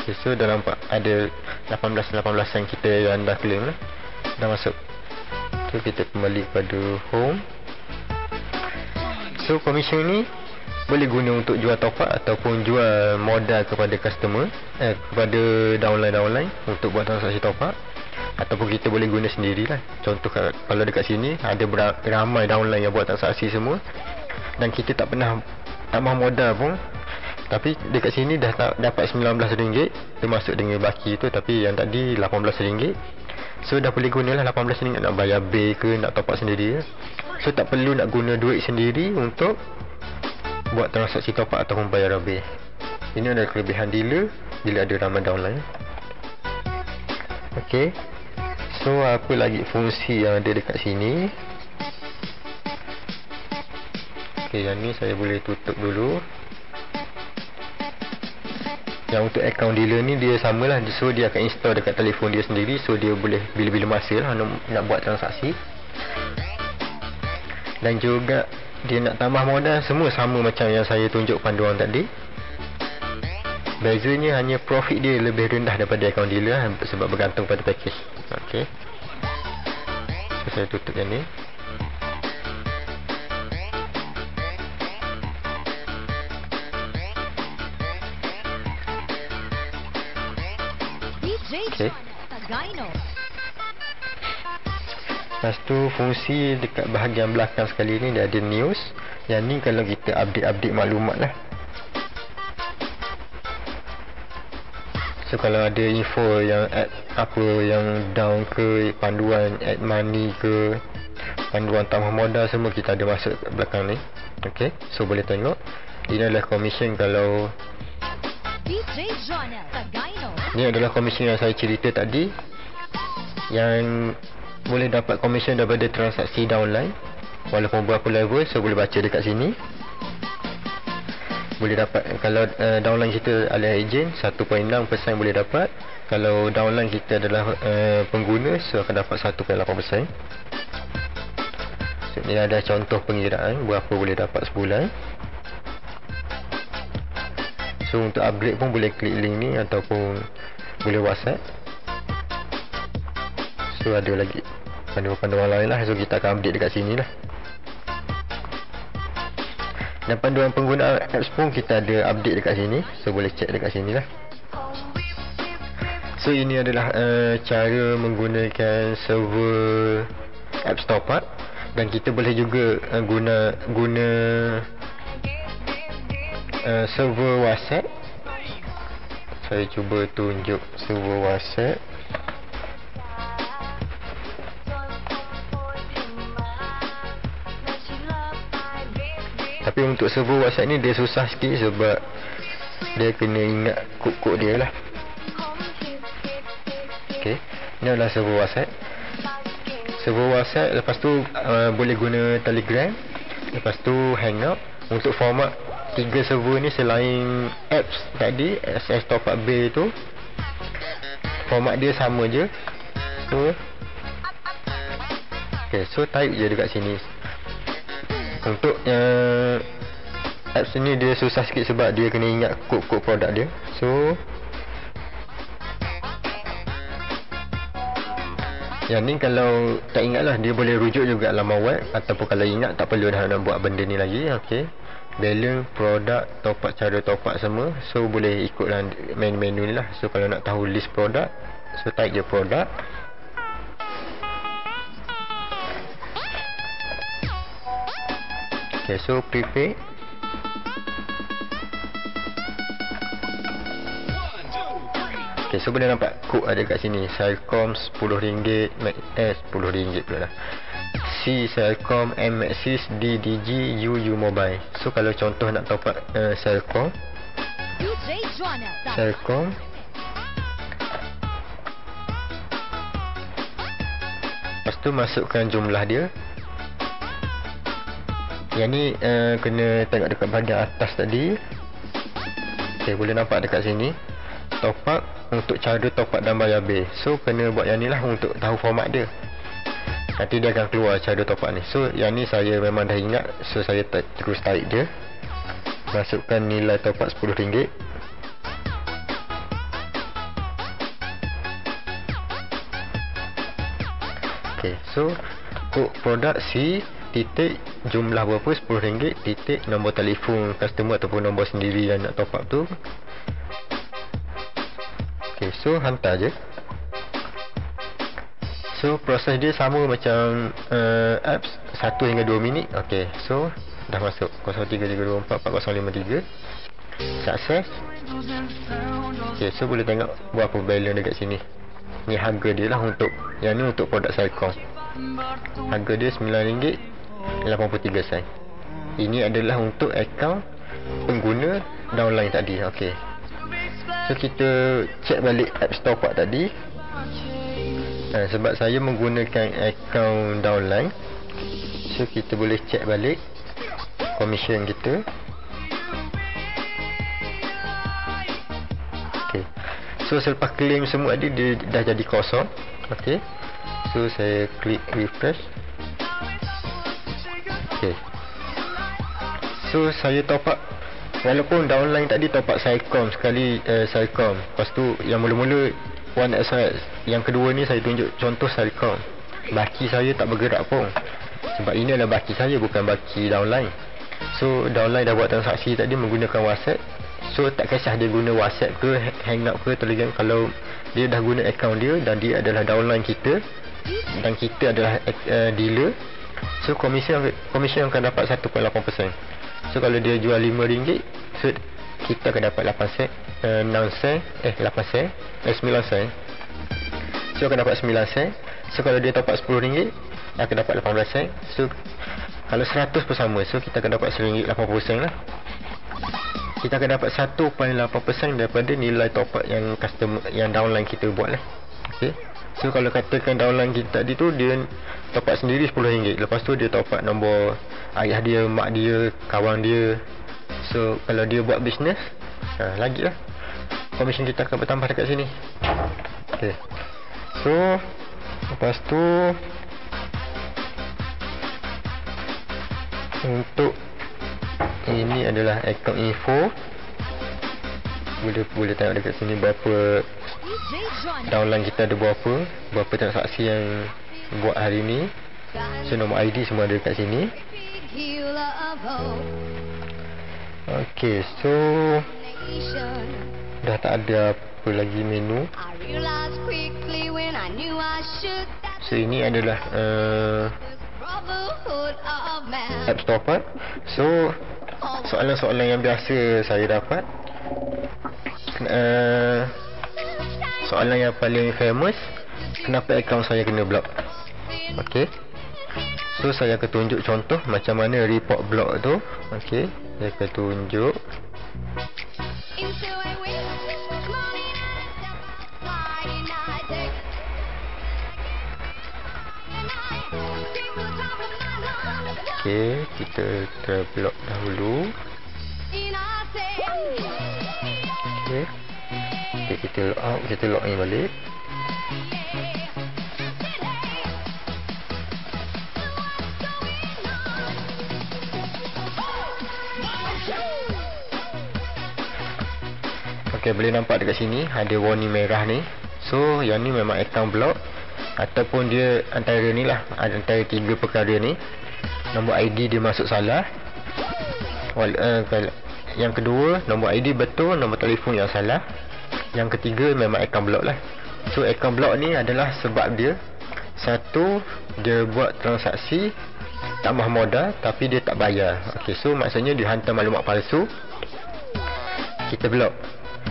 Okay, so dah nampak ada 18 sen kita yang dah claim lah, dah masuk. So kita kembali pada home. So commission ni boleh guna untuk jual top up ataupun jual modal kepada customer, kepada downline untuk buat transaksi top up, ataupun kita boleh guna sendirilah. Contoh kalau dekat sini ada ramai downline yang buat transaksi semua dan kita tak pernah tambah modal pun, tapi dekat sini dah dapat RM19 termasuk dengan baki tu, tapi yang tadi RM18. So dah boleh gunalah RM18 nak bayar bil ke, nak top up sendiri. So tak perlu nak guna duit sendiri untuk buat transaksi top up ataupun bayar bil. Ini adalah kelebihan dealer bila ada ramai downline. Okay, so apa lagi fungsi yang ada dekat sini? Okay, yang ni saya boleh tutup dulu. Yang untuk account dealer ni dia samalah. So dia akan install dekat telefon dia sendiri. So dia boleh bila-bila masa lah nak buat transaksi. Dan juga dia nak tambah modal, semua sama macam yang saya tunjuk panduan tadi. Bezanya hanya profit dia lebih rendah daripada account dealer sebab bergantung pada package. Okay, so saya tutup yang ni. Okay. Lepas tu fungsi dekat bahagian belakang sekali ni dia ada news. Yang ni kalau kita update maklumat lah. So kalau ada info yang add apa yang down ke, panduan add money ke, panduan tambah modal, semua kita ada masuk kat belakang ni. Okay, so boleh tengok. Ini adalah commission kalau ni adalah komisen yang saya cerita tadi, yang boleh dapat komisen daripada transaksi downline walaupun berapa level. So boleh baca dekat sini. Boleh dapat kalau downline kita adalah agent 1.6% boleh dapat. Kalau downline kita adalah pengguna, so akan dapat 1.8%. So Ni ada contoh pengiraan berapa boleh dapat sebulan. So untuk upgrade pun boleh klik link ni ataupun boleh WhatsApp. So ada lagi panduan-panduan lain lah. So kita akan update dekat sini lah. Dan panduan penggunaan apps pun kita ada update dekat sini. So boleh check dekat sini lah. So ini adalah cara menggunakan server apps top up. Dan kita boleh juga guna server WhatsApp. Saya cuba tunjuk server WhatsApp. Tapi untuk server WhatsApp ni dia susah sikit sebab dia kena ingat kod-kod dia lah. Ok, ni adalah server WhatsApp. Server WhatsApp, lepas tu boleh guna Telegram. Lepas tu Hangout. Untuk format 3 server ni selain apps tadi, SS Top Up Bay tu, format dia sama je. So ok, so type je dekat sini. Untuk apps ni dia susah sikit sebab dia kena ingat kod-kod produk dia. So yang ni kalau tak ingat lah, dia boleh rujuk juga laman web. Ataupun kalau ingat tak perlu dah nak buat benda ni lagi. Ok, balance, produk, top up, cara top up semua. So boleh ikutlah menu-menu ni lah. So kalau nak tahu list produk, so type je produk. Ok, so prepaid. Ok, so boleh nampak kod ada kat sini. Celcom RM10, RM10 pula lah. C Celcom, M Maxis, D Digi, U Mobile. So kalau contoh nak top up Celcom, Celcom. Lepas tu masukkan jumlah dia. Yang ni kena tengok dekat bahagian atas tadi. Ok, boleh nampak dekat sini top up. Untuk cara top up dan bayar bil, so kena buat yang ni lah untuk tahu format dia. Nanti dia akan keluar cara top up ni. So yang ni saya memang dah ingat. So saya terus tarik je. Masukkan nilai top up RM10. Ok, so kod produk C titik jumlah berapa, RM10 titik nombor telefon customer ataupun nombor sendiri yang nak top up tu. Ok, so hantar je. So proses dia sama macam apps 1 hingga 2 minit. Ok, so dah masuk 0332444053. Sukses. Ok, so boleh tengok berapa balance dekat sini. Ni harga dia lah untuk yang ni untuk produk Celcom. Harga dia RM9.83. Ini adalah untuk akaun pengguna downline tadi. Ok, so kita check balik apps top up tadi. Sebab saya menggunakan akaun downline, so kita boleh check balik commission kita. Ok, so selepas claim semua dia dah jadi kosong. Ok, so saya klik refresh. Ok, so saya top up. Walaupun downline tadi top up Celcom sekali, Celcom. Lepas tu yang mula-mula One XS, yang kedua ni saya tunjuk contoh Celcom. Baki saya tak bergerak pun, sebab ini adalah baki saya, bukan baki downline. So downline dah buat transaksi tadi menggunakan WhatsApp. So tak kisah dia guna WhatsApp ke Hangout ke Telegram, kalau dia dah guna akaun dia dan dia adalah downline kita dan kita adalah dealer, so komisen akan dapat 1.8%. So kalau dia jual RM5, so kita akan dapat 8 sen, 9 sen, 9 sen. So akan dapat 9 sen. So kalau dia top up RM10, akan dapat 18 sen. So kalau 100 pun sama, so kita akan dapat RM1.80 lah. Kita akan dapat 1.8% daripada nilai top up yang customer, yang downline kita buat lah. Okay, so kalau katakan downline kita tadi tu dia top up sendiri RM10, lepas tu dia top up nombor ayah dia, mak dia, kawan dia. So kalau dia buat bisnes, lagi lah komisen kita akan bertambah dekat sini. Okay, so lepas tu Untuk ini adalah account info. Boleh tengok dekat sini berapa DJ Jonas. downline kita ada, berapa transaksi yang buat hari ni. So nombor ID semua ada dekat sini. Healer of hope Okay, so nation. dah tak ada apa lagi menu. I realized quickly when I knew I should that So ini adalah this brotherhood of man. App Store part. So soalan-soalan yang biasa saya dapat, soalan yang paling famous, kenapa akaun saya kena block? Okay, so saya akan tunjuk contoh macam mana report block tu. Okay, saya akan tunjuk. Into a week, morning and step outside and I take and I keep the top of my lungs. Okay, kita terblock dahulu. And I say, Okay, okay, kita log out, kita log in balik. Okay, boleh nampak dekat sini ada warning merah ni. So yang ni memang account block, ataupun dia antara ni lah, antara 3 perkara ni. Nombor ID dia masuk salah. Yang kedua, nombor ID betul, nombor telefon yang salah. Yang ketiga memang account block lah. So account block ni adalah sebab dia, satu, dia buat transaksi tambah modal tapi dia tak bayar. Okay, so maksudnya dia hantar maklumat palsu, kita block.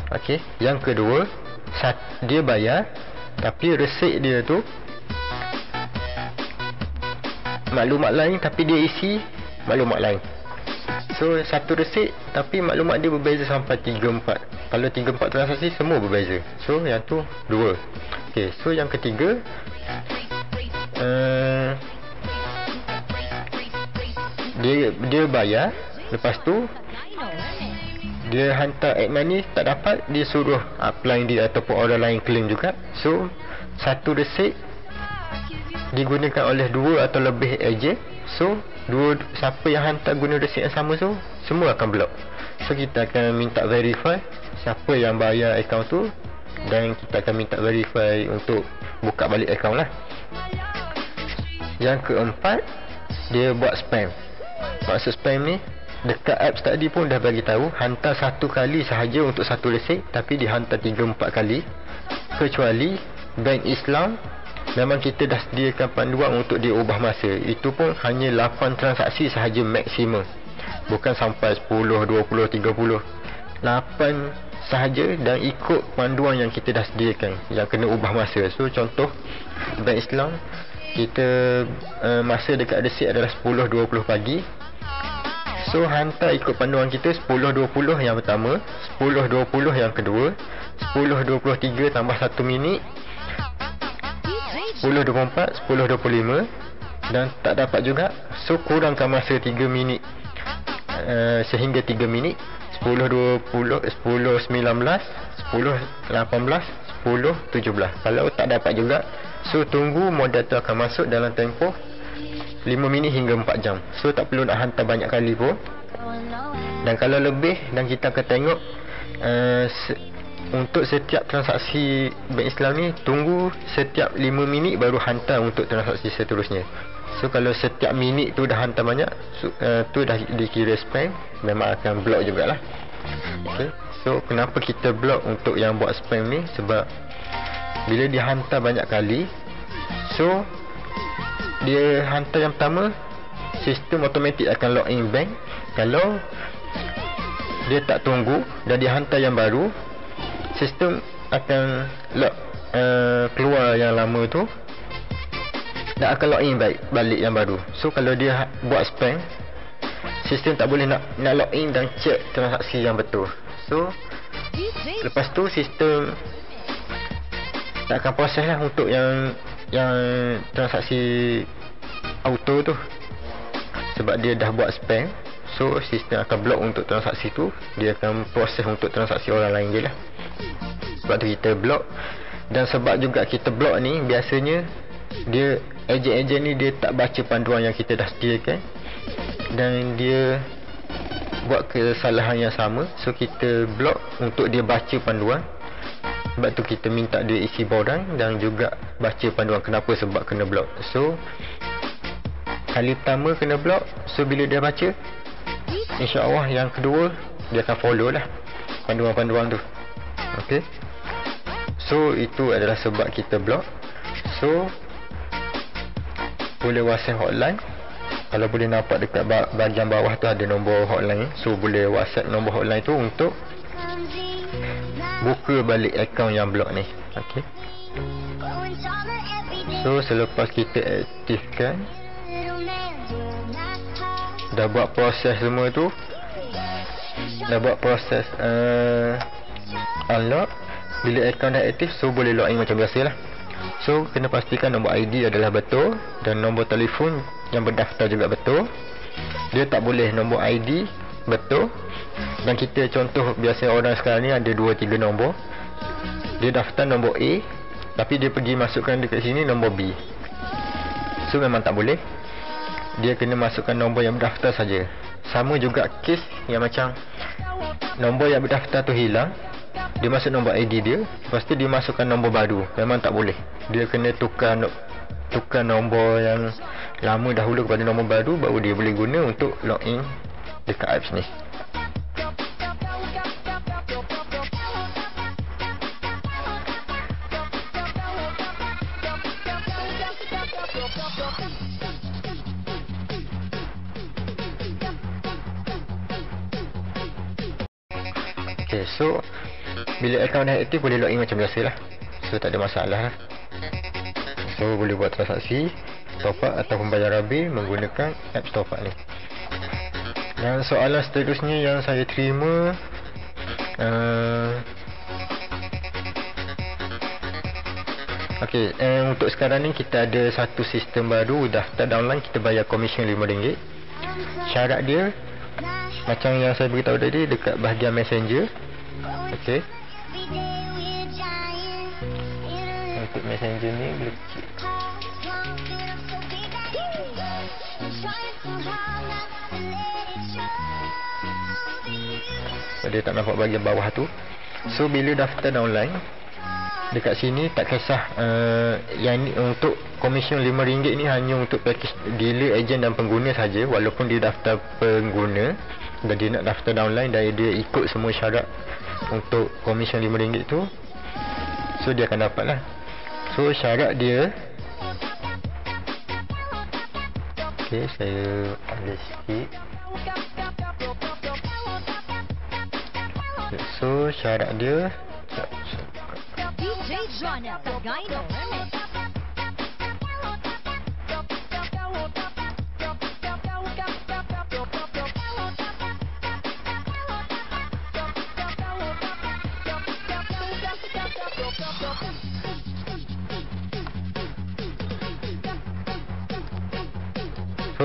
Okay, yang kedua, dia bayar tapi resip dia tu maklumat lain tapi dia isi maklumat lain. So satu resip tapi maklumat dia berbeza sampai 3-4. Kalau 3-4 transaksi semua berbeza. So yang tu 2. Okay, so yang ketiga, dia bayar, lepas tu dia hantar add money tak dapat, dia suruh upline dia ataupun orang lain claim juga. So satu resip digunakan oleh 2 atau lebih ejen. So siapa yang hantar guna resip yang sama, so semua akan block. So kita akan minta verify siapa yang bayar akaun tu, dan kita akan minta verify untuk buka balik akaun lah. Yang keempat, dia buat spam. Maksud spam ni, dekat apps tadi pun dah bagi tahu hantar satu kali sahaja untuk satu resip, tapi dihantar 3-4 kali. Kecuali Bank Islam, memang kita dah sediakan panduan untuk dia ubah masa. Itu pun hanya 8 transaksi sahaja maksimum, bukan sampai 10, 20, 30. 8 sahaja dan ikut panduan yang kita dah sediakan yang kena ubah masa. So contoh Bank Islam, kita masa dekat resip adalah 10.20 pagi. So hantar ikut panduan kita 10.20 yang pertama, 10.20 yang kedua, 10.23 tambah 1 minit, 10.24, 10.25, dan tak dapat juga. So kurangkan masa 3 minit sehingga 3 minit, 10.20, 10.19, 10.18, 10.17. Kalau tak dapat juga, so tunggu modal tu akan masuk dalam tempoh 5 minit hingga 4 jam. So tak perlu nak hantar banyak kali pun. Dan kalau lebih, dan kita akan tengok untuk setiap transaksi Bank Islam ni, tunggu setiap 5 minit baru hantar untuk transaksi seterusnya. So kalau setiap minit tu dah hantar banyak, tu dah dikira spam, memang akan block jugalah. Okay, so kenapa kita block untuk yang buat spam ni? Sebab bila dia hantar banyak kali, so dia hantar yang pertama, sistem automatik akan login bank. Kalau dia tak tunggu dan dia hantar yang baru, sistem akan keluar yang lama tu dan akan login balik yang baru. So kalau dia buat spam, sistem tak boleh nak login dan check transaksi yang betul. So lepas tu sistem tak akan proses lah untuk yang transaksi auto tu, sebab dia dah buat spam. So sistem akan block untuk transaksi tu, dia akan proses untuk transaksi orang lain je lah. Sebab tu kita block. Dan sebab juga kita block ni, biasanya dia ejen-ejen ni dia tak baca panduan yang kita dah sediakan. dan dia buat kesalahan yang sama, so kita block untuk dia baca panduan. Sebab tu kita minta dia isi borang dan juga baca panduan. Kenapa? Sebab kena block. So kali pertama kena block, so bila dia baca, InsyaAllah yang kedua dia akan follow lah panduan-panduan tu. Okay, so itu adalah sebab kita block. So boleh WhatsApp hotline. Kalau boleh nampak dekat bahagian bawah tu ada nombor hotline. So boleh WhatsApp nombor hotline tu untuk buka balik akaun yang block ni. Okay, so selepas kita aktifkan, dah buat proses semua tu, dah buat proses unlock. Bila akaun dah aktif, so boleh login macam biasa lah. So kena pastikan nombor ID adalah betul dan nombor telefon yang berdaftar juga betul. Dia tak boleh nombor ID betul. Dan kita contoh biasa orang sekarang ni ada 2-3 nombor. Dia daftar nombor A, tapi dia pergi masukkan dekat sini nombor B. So memang tak boleh. Dia kena masukkan nombor yang berdaftar saja. Sama juga kes yang macam nombor yang berdaftar tu hilang, dia masuk nombor ID dia, lepas tu dia masukkan nombor baru. Memang tak boleh. Dia kena tukar nombor yang lama dahulu kepada nombor baru, baru dia boleh guna untuk login dekat apps ni. Okay, so bila akaun dah aktif boleh login macam biasa lah. So tak ada masalah lah. So boleh buat transaksi, top up ataupun bayar bil menggunakan apps top up ni. Dan soalan seterusnya yang saya terima, untuk sekarang ni kita ada satu sistem baru, daftar downline kita bayar komisen RM5. Syarat dia macam yang saya beritahu tadi dekat bahagian messenger. Okey, untuk messenger ni boleh kecil. Dia tak nampak bahagian bawah tu. So bila daftar downline dekat sini tak kisah yang ni untuk komisen RM5 ni hanya untuk package dealer, ejen dan pengguna saja. Walaupun dia daftar pengguna dan dia nak daftar downline dan dia ikut semua syarat untuk komisen RM5 tu, so dia akan dapat lah. So syarat dia, okay, saya ada sikit. So syarat dia, DJ Jonel, the Gyno Remix.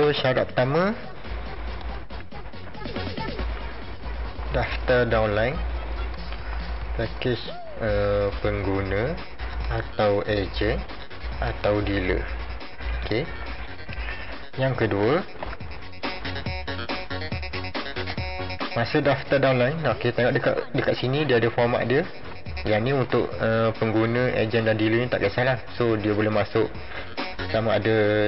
so syarat pertama, daftar downline package pengguna atau ejen atau dealer. Okey. Yang kedua, masa daftar downline, okey, tengok dekat sini dia ada format dia. Yang ni untuk pengguna, ejen dan dealer ni tak kisahlah. So dia boleh masuk sama ada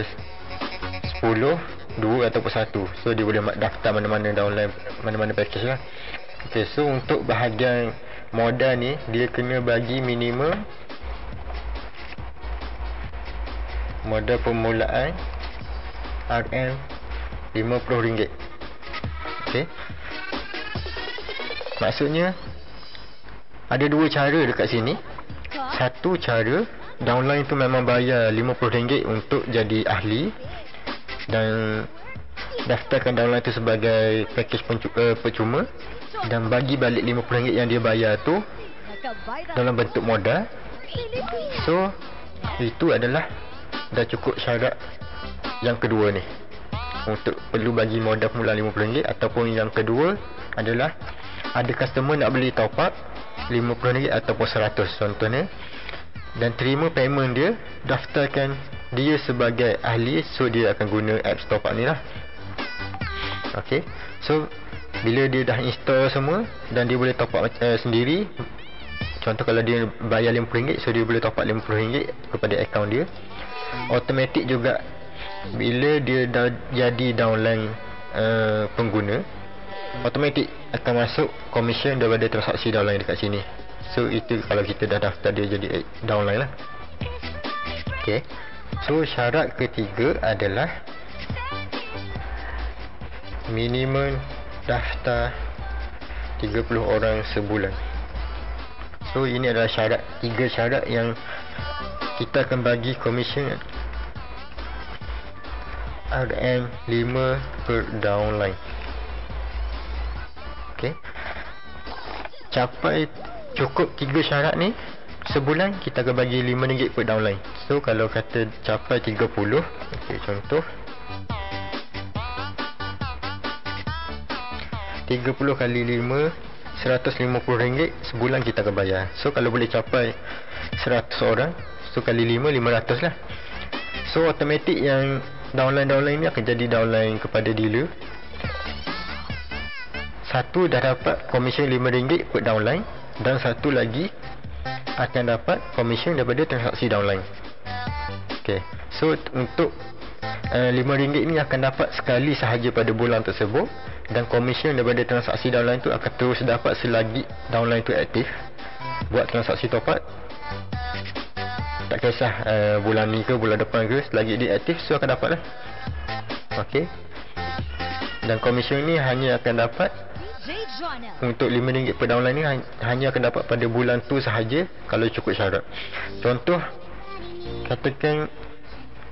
10, 2 ataupun 1. So dia boleh daftar mana-mana downline, mana-mana package lah. Okey, so untuk bahagian modal ni dia kena bagi minimum modal permulaan RM50. Okey, maksudnya ada dua cara dekat sini. Satu cara, downline tu memang bayar RM50 untuk jadi ahli dan daftarkan downline tu sebagai package percuma dan bagi balik RM50 yang dia bayar tu dalam bentuk modal. So itu adalah dah cukup syarat yang kedua ni, untuk perlu bagi modal permulaan RM50. Ataupun yang kedua adalah ada customer nak beli top up RM50 ataupun RM100 contohnya, dan terima payment dia, daftarkan dia sebagai ahli, so dia akan guna apps top up ni lah. Okey. So bila dia dah install semua dan dia boleh top up sendiri. Contoh kalau dia bayar RM50, so dia boleh top up RM50 kepada akaun dia. Automatik juga bila dia dah jadi downline pengguna, automatik akan masuk komisen daripada transaksi downline dekat sini. So itu kalau kita dah daftar dia jadi downline lah. Okay. So syarat ketiga adalah minimum daftar 30 orang sebulan. So ini adalah tiga syarat yang kita akan bagi komisen RM5 per downline. Okay. Capai cukup 3 syarat ni, sebulan kita akan bagi RM5 per downline. So kalau kata capai 30, okay, contoh 30 kali 5 RM150 sebulan kita akan bayar. So kalau boleh capai 100 orang, so kali 5 500 lah. So automatik yang downline ni akan jadi downline kepada dealer. Satu dah dapat komisen RM5 per downline, dan satu lagi akan dapat komisen daripada transaksi downline. Okay. So untuk RM5 ni akan dapat sekali sahaja pada bulan tersebut, dan komisen daripada transaksi downline tu akan terus dapat selagi downline tu aktif buat transaksi top up. Tak kisah bulan ni ke bulan depan ke, selagi dia aktif, so akan dapat lah. Okay. Dan komisen ni hanya akan dapat DJ Jonah. untuk RM5 per downline ni hanya akan dapat pada bulan tu sahaja kalau cukup syarat. Contoh, katakan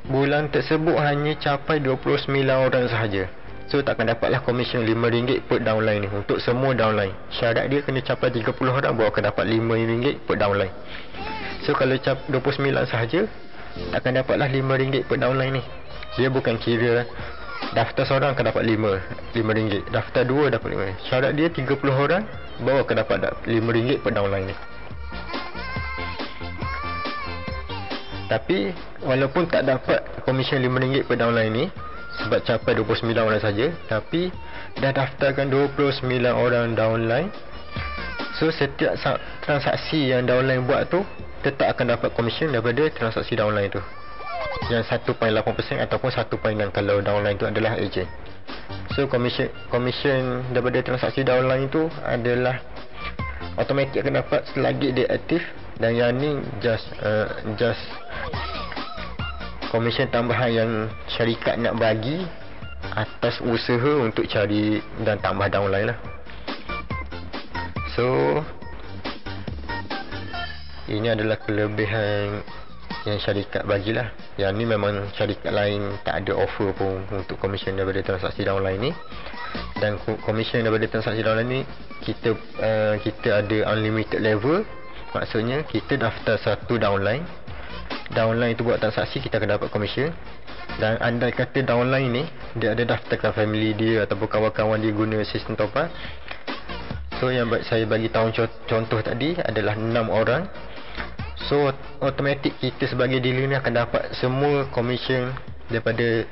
bulan tersebut hanya capai 29 orang sahaja, so tak akan dapatlah komisen RM5 per downline ni untuk semua downline. Syarat dia kena capai 30 orang baru akan dapat RM5 per downline. So kalau cap 29 sahaja, tak akan dapatlah RM5 per downline ni. Dia bukan kira daftar seorang akan dapat RM5, daftar 2 dapat RM5. Syarat dia 30 orang baru akan dapat RM5 per downline ni. Tapi walaupun tak dapat komisen RM5 per downline ni sebab capai 29 orang saja, tapi dah daftarkan 29 orang downline, so setiap transaksi yang downline buat tu tetap akan dapat komisen daripada transaksi downline tu, yang 1.8% ataupun 1.6 kalau downline tu adalah ejen. So komisen daripada transaksi downline tu adalah automatik akan dapat selagi dia aktif, dan yang ni just komisen tambahan yang syarikat nak bagi atas usaha untuk cari dan tambah downline lah. So ini adalah kelebihan yang syarikat bagilah. Yang ni memang syarikat lain tak ada offer pun untuk komisen daripada transaksi downline ni. Dan komisen daripada transaksi downline ni kita ada unlimited level. Maksudnya kita daftar satu downline tu buat transaksi, kita akan dapat komisen. Dan andai kata downline ni dia ada daftarkan family dia ataupun kawan-kawan dia guna sistem top up, so yang saya bagi tahu contoh tadi adalah 6 orang. So automatik kita sebagai dealer ni akan dapat semua komisen daripada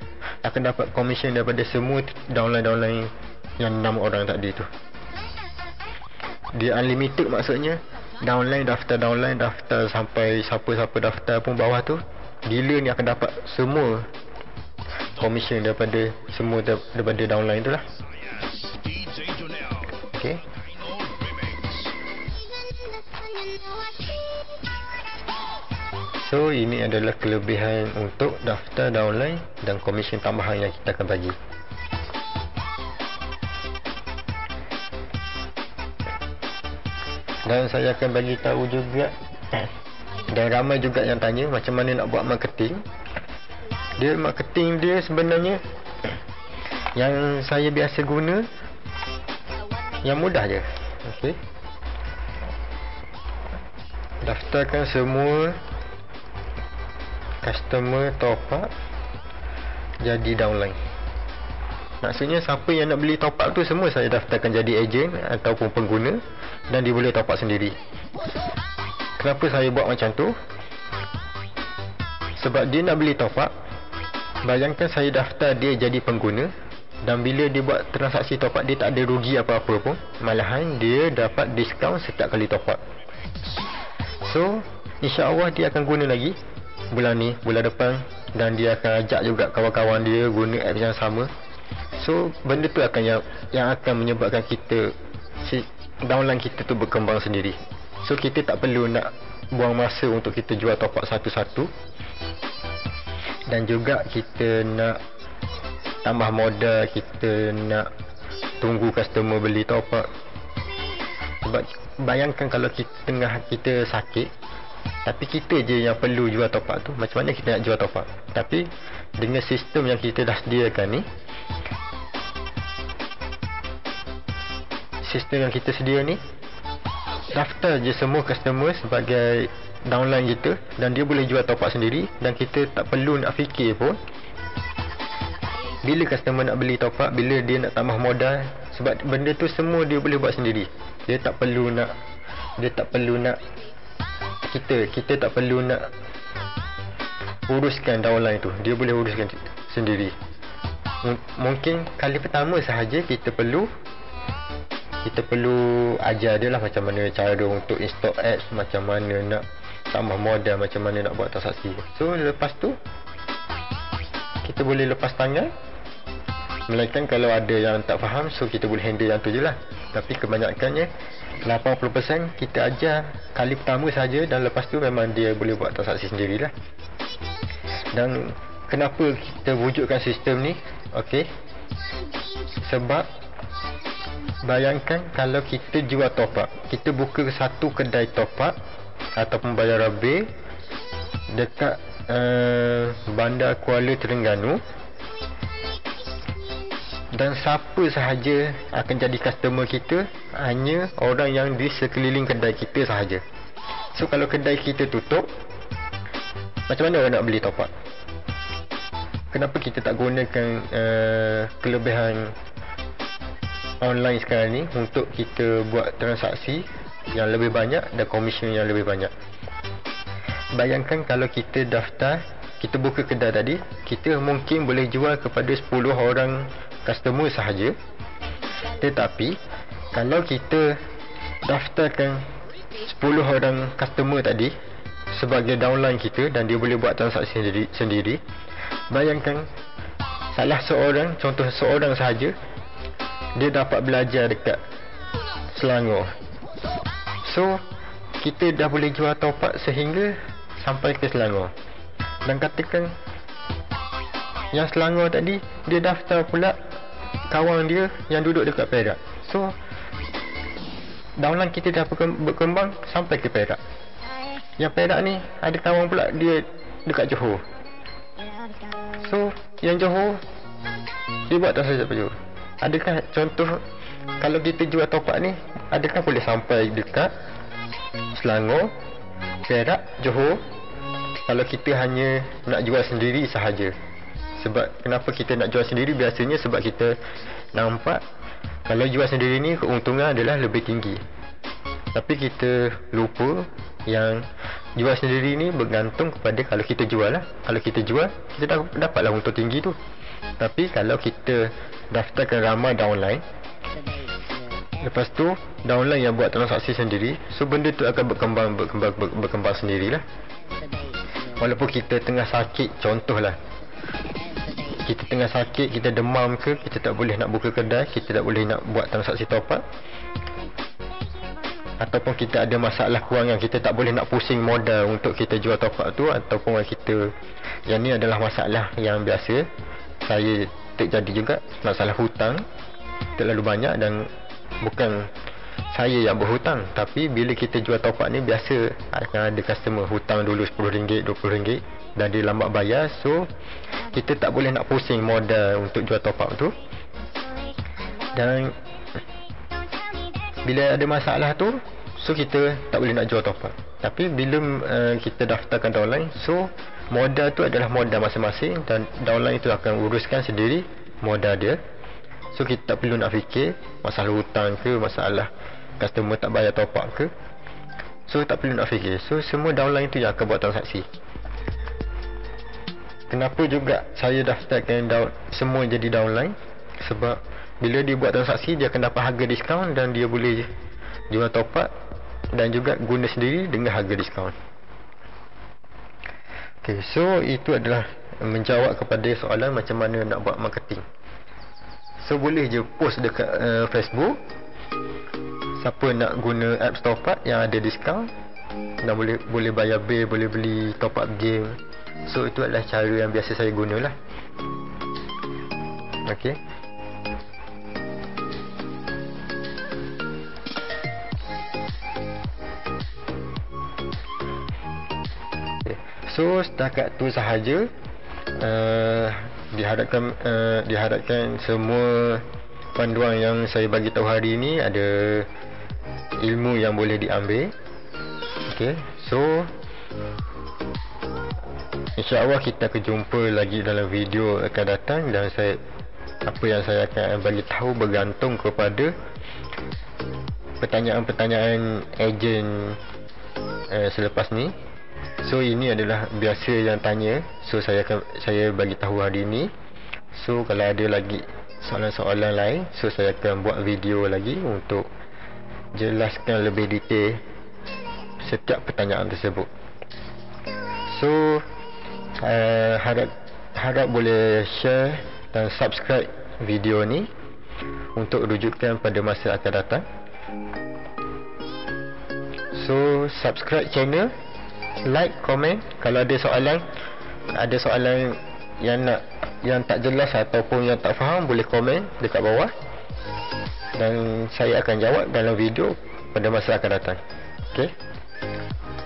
semua downline yang 6 orang tadi tu. Dia unlimited, maksudnya downline daftar sampai siapa-siapa daftar pun bawah tu, dealer ni akan dapat semua komisen daripada downline tu lah. DJ Jonah. Okay. So ini adalah kelebihan untuk daftar downline dan komisen tambahan yang kita akan bagi. Dan saya akan bagi tahu juga, dan ramai juga yang tanya macam mana nak buat marketing. Marketing dia sebenarnya yang saya biasa guna, yang mudah je. Okey. Daftarkan semua customer top up jadi downline. Maksudnya siapa yang nak beli top up tu semua saya daftarkan jadi ejen ataupun pengguna, dan dia boleh top up sendiri. Kenapa saya buat macam tu? Sebab dia nak beli top up, bayangkan saya daftar dia jadi pengguna, Dan bila dia buat transaksi top up, dia tak ada rugi apa-apa pun. Malahan dia dapat diskaun setiap kali top up. So insya-Allah dia akan guna lagi bulan ni, bulan depan, dan dia akan ajak juga kawan-kawan dia guna app yang sama. So benda tu akan yang akan menyebabkan kita downline kita tu berkembang sendiri. So kita tak perlu nak buang masa untuk kita jual top up satu-satu, dan juga kita nak tambah modal, kita nak tunggu customer beli top up. Sebab bayangkan kalau kita sakit, tapi kita je yang perlu jual top up tu, macam mana kita nak jual top up? Tapi dengan sistem yang kita dah sediakan ni, sistem yang kita sedia ni, daftar je semua customer sebagai downline kita, dan dia boleh jual top up sendiri, dan kita tak perlu nak fikir pun bila customer nak beli top up, bila dia nak tambah modal. Sebab benda tu semua dia boleh buat sendiri. Dia tak perlu nak kita tak perlu nak uruskan downline tu. Dia boleh uruskan sendiri. Mungkin kali pertama sahaja kita perlu ajar dia lah macam mana cara untuk install apps, macam mana nak tambah modal, macam mana nak buat transaksi. So lepas tu kita boleh lepas tangan. Melainkan kalau ada yang tak faham, so kita boleh handle yang tu je lah. Tapi kebanyakannya 80% kita ajar kali pertama saja, dan lepas tu memang dia boleh buat transaksi sendirilah. Dan kenapa kita wujudkan sistem ni? Okey, sebab bayangkan kalau kita jual top up, kita buka satu kedai top up ataupun bayar bil dekat Bandar Kuala Terengganu, dan siapa sahaja akan jadi customer kita? Hanya orang yang di sekeliling kedai kita sahaja. So kalau kedai kita tutup, macam mana orang nak beli top up? Kenapa kita tak gunakan kelebihan online sekarang ni untuk kita buat transaksi yang lebih banyak dan komisen yang lebih banyak? Bayangkan kalau kita daftar, kita buka kedai tadi, kita mungkin boleh jual kepada 10 orang customer sahaja. Tetapi kalau kita daftarkan 10 orang customer tadi sebagai downline kita, dan dia boleh buat transaksi sendiri, bayangkan salah seorang, contoh seorang sahaja, dia dapat belajar dekat Selangor. So kita dah boleh jual top up sehingga sampai ke Selangor. Dan katakan yang Selangor tadi, dia daftar pula kawan dia yang duduk dekat Perak. So downline kita dah berkembang sampai ke Perak. Yang Perak ni ada kawan pula dia dekat Johor. So yang Johor, dia buat transaksi apa Johor? Adakah contoh kalau kita jual top up ni, adakah boleh sampai dekat Selangor, Perak, Johor kalau kita hanya nak jual sendiri sahaja? Sebab kenapa kita nak jual sendiri? Biasanya sebab kita nampak kalau jual sendiri ni keuntungan adalah lebih tinggi. Tapi kita lupa yang jual sendiri ni bergantung kepada kalau kita jual lah. Kalau kita jual, kita dapatlah untung tinggi tu. Tapi kalau kita daftarkan ramai downline, lepas tu downline yang buat transaksi sendiri, so benda tu akan berkembang sendirilah. Walaupun kita tengah sakit, contohlah kita tengah sakit, kita demam ke, kita tak boleh nak buka kedai, kita tak boleh nak buat transaksi top up, ataupun kita ada masalah kewangan, kita tak boleh nak pusing modal untuk kita jual top up tu, ataupun kita, yang ni adalah masalah yang biasa saya terjadi juga, masalah hutang terlalu banyak. Dan bukan saya yang berhutang, tapi bila kita jual top up ni, biasa akan ada customer hutang dulu RM10, RM20 dan dia lambat bayar. So kita tak boleh nak pusing modal untuk jual top up tu. Dan bila ada masalah tu, so kita tak boleh nak jual top up. Tapi bila kita daftarkan downline, so modal tu adalah modal masing-masing, dan downline itu akan uruskan sendiri modal dia. So kita tak perlu nak fikir masalah hutang ke, masalah customer tak bayar top up ke. So tak perlu nak fikir. So semua downline tu yang akan buat transaksi. Kenapa juga saya daftarkan semua jadi downline? Sebab bila dia buat transaksi, dia akan dapat harga diskaun dan dia boleh jual top up dan juga guna sendiri dengan harga diskaun. Okay, so itu adalah menjawab kepada soalan macam mana nak buat marketing. So boleh je post dekat Facebook, siapa nak guna apps top up yang ada diskaun dan boleh bayar bil, boleh beli top up game. So itu adalah cara yang biasa saya gunalah. Okey. So setakat tu sahaja. Diharapkan semua panduan yang saya bagi tahu hari ini ada ilmu yang boleh diambil. Okey. So InsyaAllah kita akan jumpa lagi dalam video akan datang, dan apa yang saya akan bagi tahu bergantung kepada pertanyaan-pertanyaan ejen selepas ni. So ini adalah biasa yang tanya, so saya bagi tahu hari ini. So kalau ada lagi soalan-soalan lain, so saya akan buat video lagi untuk jelaskan lebih detail setiap pertanyaan tersebut. So harap boleh share dan subscribe video ni untuk rujukan pada masa akan datang. So subscribe channel, like, komen. Kalau ada soalan yang tak jelas ataupun yang tak faham, boleh komen dekat bawah dan saya akan jawab dalam video pada masa akan datang. Okay.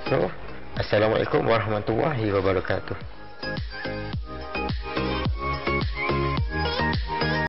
So Assalamualaikum warahmatullahi wabarakatuh.